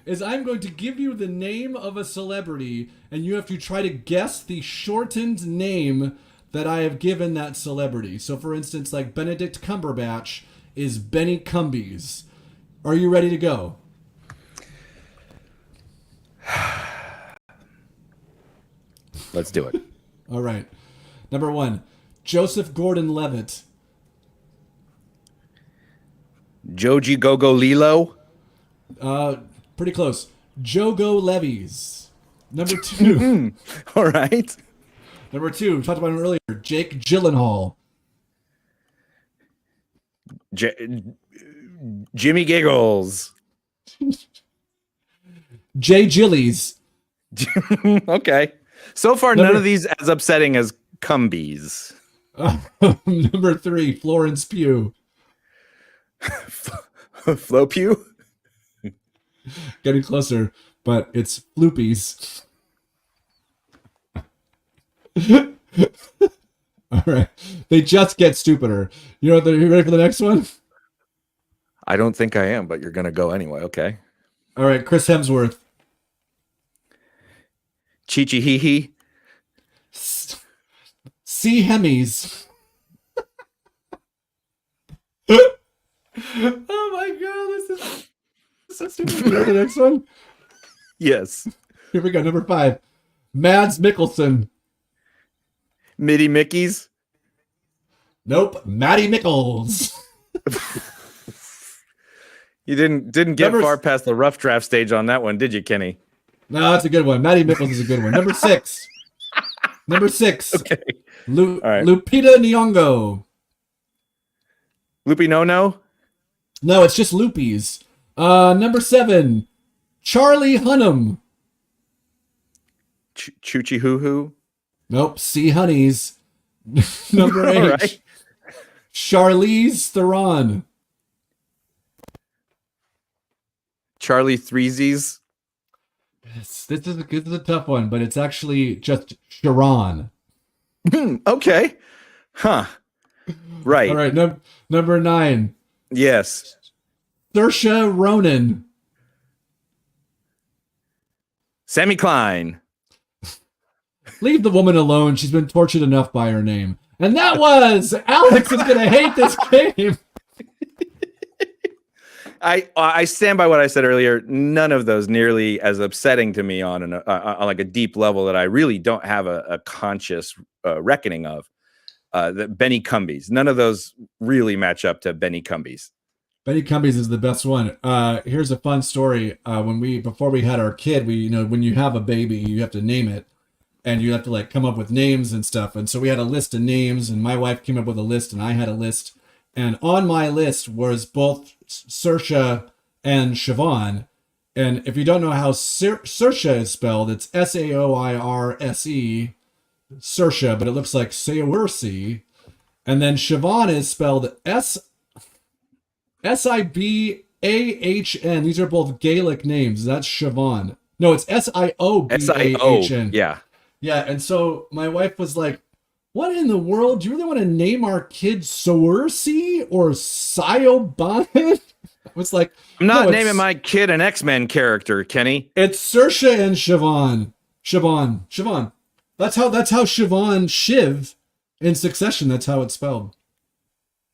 is I'm going to give you the name of a celebrity and you have to try to guess the shortened name that I have given that celebrity. So, for instance, like Benedict Cumberbatch is Benny Cumbies. Are you ready to go? Let's do it. All right. Number 1, Joseph Gordon-Levitt. Joji Gogo Lilo. Pretty close. Jogo Levies. Number 2. All right. Number 2, we talked about him earlier. Jake Gyllenhaal. Jimmy Giggles. Jay Gillies. Okay. So far, none of these as upsetting as Cumbies. Number 3, Florence Pugh. Flo Pugh. Getting closer, but it's Floopies. All right. They just get stupider. You ready for the next one? I don't think I am, but you're going to go anyway. Okay. All right. Chris Hemsworth. Chi-Chi Hee-Hee. C. Hemis. Oh my God. This is so stupid. You know the next one? Yes. Here we go. Number 5. Mads Mikkelsen. Mitty Mickeys. Nope. Matty Mickles. You didn't get far past the rough draft stage on that one, did you, Kenny? No, that's a good one. Matty Mickles is a good one. Number 6. Number 6. Okay. All right. Lupita Nyong'o. Loopy No? No, it's just Loopies. Number 7. Charlie Hunnam. Choochie Hoo Hoo. Nope. C. Honeys. Number 8. Right. Charlize Theron. Charlie Threesies. This is a tough one, but it's actually just Sharon. Okay. Huh. Right. All right. Number 9. Yes. Saoirse Ronan. Sammy Klein. Leave the woman alone. She's been tortured enough by her name. And that was Alex is going to hate this game. I stand by what I said earlier. None of those nearly as upsetting to me on like a deep level that I really don't have a conscious reckoning of. The Benny Cumbies. None of those really match up to Benny Cumbies. Benny Cumbies is the best one. Here's a fun story. Before we had our kid, when you have a baby, you have to name it, and you have to like come up with names and stuff. And so we had a list of names, and my wife came up with a list, and I had a list. And on my list was both Saoirse and Siobhan. And if you don't know how Saoirse is spelled, it's Saoirse, Saoirse, but it looks like Saoirse. And then Siobhan is spelled Sibahn. These are both Gaelic names. That's Siobhan. No, it's Siobahn. Yeah. Yeah, and so my wife was like, what in the world? Do you really want to name our kid Saoirse or Siobhan? I was like, I'm not naming my kid an X-Men character, Kenny. It's Saoirse and Siobhan. Siobhan. That's how Siobhan Shiv in Succession. That's how it's spelled.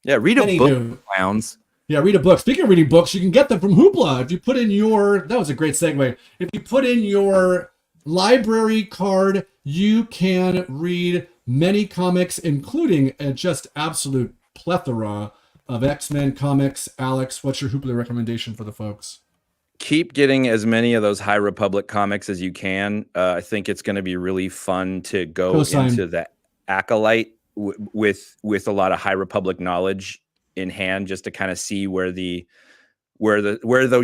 Yeah, read a book, clowns. Yeah, read a book. Speaking of reading books, you can get them from Hoopla. If you put in that was a great segue. If you put in your library card, you can read many comics, including a just absolute plethora of X-Men comics. Alex, what's your Hoopla recommendation for the folks? Keep getting as many of those High Republic comics as you can. I think it's going to be really fun to go into the Acolyte with a lot of High Republic knowledge in hand, just to kind of see where the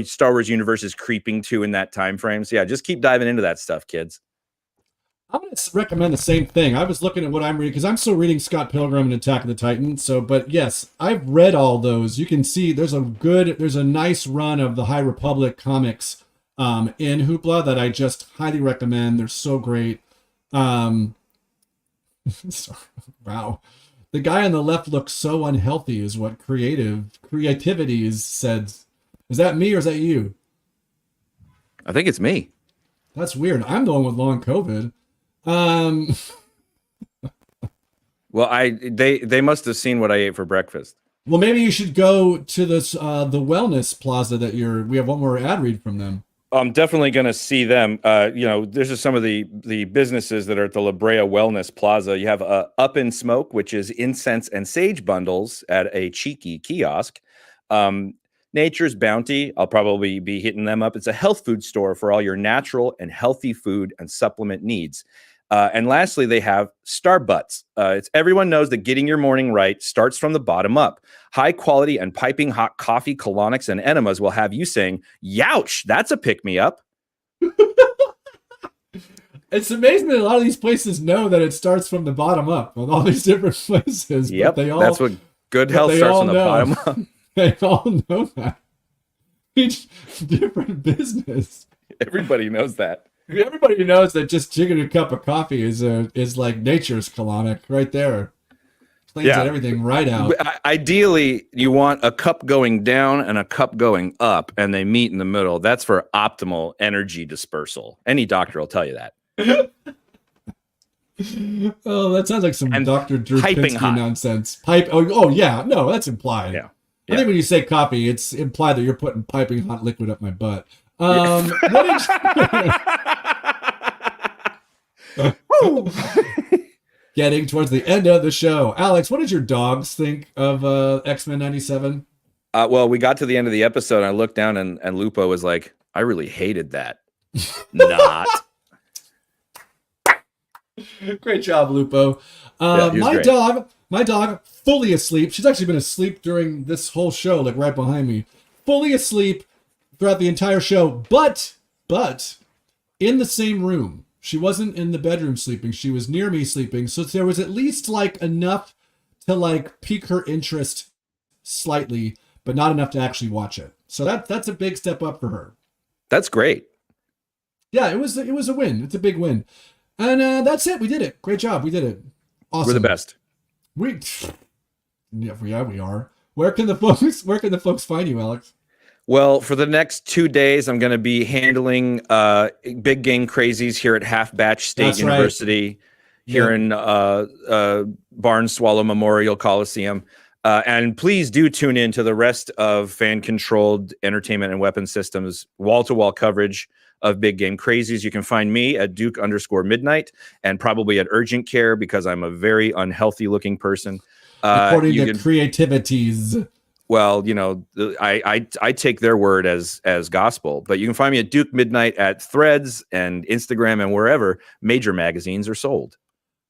Star Wars universe is creeping to in that time frame. So yeah, just keep diving into that stuff, kids. I'm going to recommend the same thing. I was looking at what I'm reading because I'm still reading Scott Pilgrim and Attack of the Titans. But yes, I've read all those. You can see there's a nice run of the High Republic comics in Hoopla that I just highly recommend. They're so great. Wow. The guy on the left looks so unhealthy is what creativity is said. Is that me or is that you? I think it's me. That's weird. I'm the one with long COVID. Well, Well, they must have seen what I ate for breakfast. Well, maybe you should go to this the wellness plaza that we have one more ad read from them. I'm definitely going to see them. There's just some of the businesses that are at the La Brea Wellness Plaza. You have Up in Smoke, which is incense and sage bundles at a cheeky kiosk. Nature's Bounty, I'll probably be hitting them up. It's a health food store for all your natural and healthy food and supplement needs. And lastly, they have Starbutts. Everyone knows that getting your morning right starts from the bottom up. High quality and piping hot coffee, colonics, and enemas will have you saying, "Youch, that's a pick me up." It's amazing that a lot of these places know that it starts from the bottom up with all these different places. Yep, but that's what good health starts from the bottom up. They all know that. Each different business. Everybody knows that. Everybody knows that just drinking a cup of coffee is like nature's colonic right there. Cleans everything right out. Ideally, you want a cup going down and a cup going up, and they meet in the middle. That's for optimal energy dispersal. Any doctor will tell you that. Oh, that sounds like some Dr. Drew Piping Pinsky hot nonsense. Oh, yeah. No, that's implied. Yeah. I think when you say coffee, it's implied that you're putting piping hot liquid up my butt. What Getting towards the end of the show. Alex, what did your dogs think of X-Men 97? Well, we got to the end of the episode, and I looked down, and Lupo was like, "I really hated that." Not. Great job, Lupo. My dog, fully asleep. She's actually been asleep during this whole show, like right behind me. Fully asleep throughout the entire show, but in the same room. She wasn't in the bedroom sleeping. She was near me sleeping. So there was at least like enough to like pique her interest slightly, but not enough to actually watch it. So that's a big step up for her. That's great. Yeah, it was a win. It's a big win. And that's it. We did it. Great job. We did it. Awesome. We're the best. We are. Where can the folks find you, Alex? Well, for the next 2 days, I'm going to be handling Big Game Crazies here at Half Batch State University, here in Barn Swallow Memorial Coliseum. And please do tune in to the rest of fan-controlled entertainment and weapon systems, wall-to-wall coverage of Big Game Crazies. You can find me at Duke_Midnight and probably at Urgent Care because I'm a very unhealthy-looking person. According to creativities. Well, I take their word as gospel, but you can find me at Duke Midnight at Threads and Instagram and wherever major magazines are sold.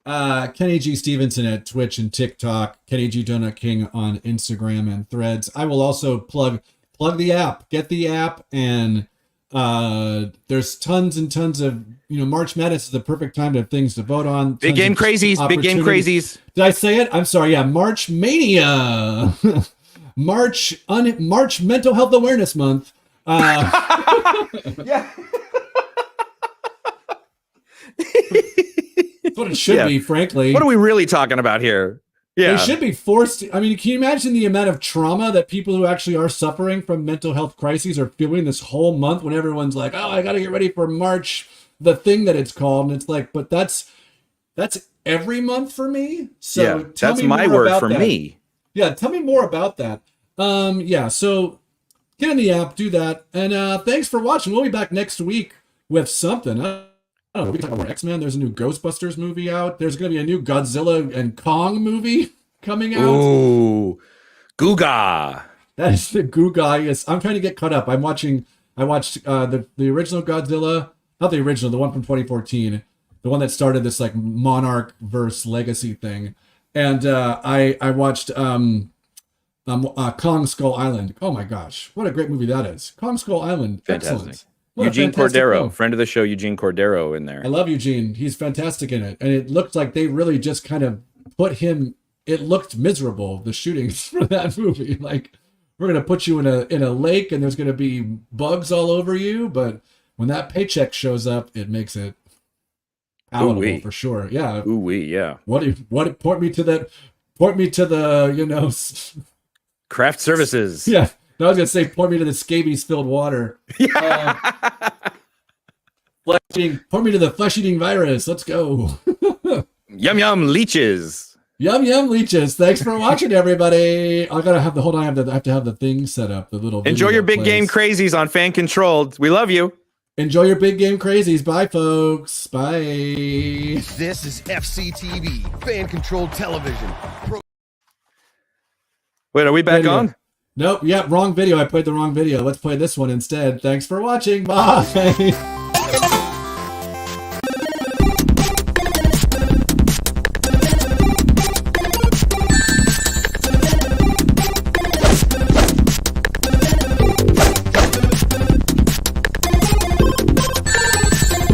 Kenny G. Stevenson at Twitch and TikTok, Kenny G. Donut King on Instagram and Threads. I will also plug the app, get the app, and there's tons and tons of, March Madness is the perfect time to have things to vote on. Big Game Crazies. Did I say it? I'm sorry. Yeah. March Mania. March Mental Health Awareness Month. Yeah. That's what it should be, frankly. What are we really talking about here? Yeah. They should be forced. I mean, can you imagine the amount of trauma that people who actually are suffering from mental health crises are feeling this whole month when everyone's like, oh, I got to get ready for March, the thing that it's called. And it's like, but that's every month for me. So yeah, that's my word for me. Yeah, tell me more about that. So get in the app, do that. And thanks for watching. We'll be back next week with something. I don't know, we can talk about X-Men. There's a new Ghostbusters movie out. There's going to be a new Godzilla and Kong movie coming out. Ooh, Googa. That is the Googa. Yes, I'm trying to get caught up. I watched the original Godzilla, not the original, the one from 2014, the one that started this like Monarch verse legacy thing. And I watched Kong Skull Island. Oh my gosh, what a great movie that is! Kong Skull Island, fantastic. Excellent. Eugene Cordero, friend of the show, Eugene Cordero in there. I love Eugene. He's fantastic in it, and it looked like they really just kind of put him. It looked miserable, the shootings for that movie. Like, we're gonna put you in a lake, and there's gonna be bugs all over you, but when that paycheck shows up, it makes it palatable for sure. Yeah. Ooh wee, yeah. What point me to the craft services. Yeah. No, I was gonna say point me to the scabies filled water. Yeah. Point me to the flesh eating virus. Let's go. Yum yum leeches. Yum yum leeches. Thanks for watching, everybody. I gotta have the hold on. I have to have the thing set up. The little Enjoy video your big plays. game crazies on Fan Controlled. We love you. Enjoy your big game crazies. Bye, folks. Bye. This is FCTV, fan controlled television. Wait, are we back Video. on? Nope. Yep. Wrong video. I played the wrong video. Let's play this one instead. Thanks for watching. Bye.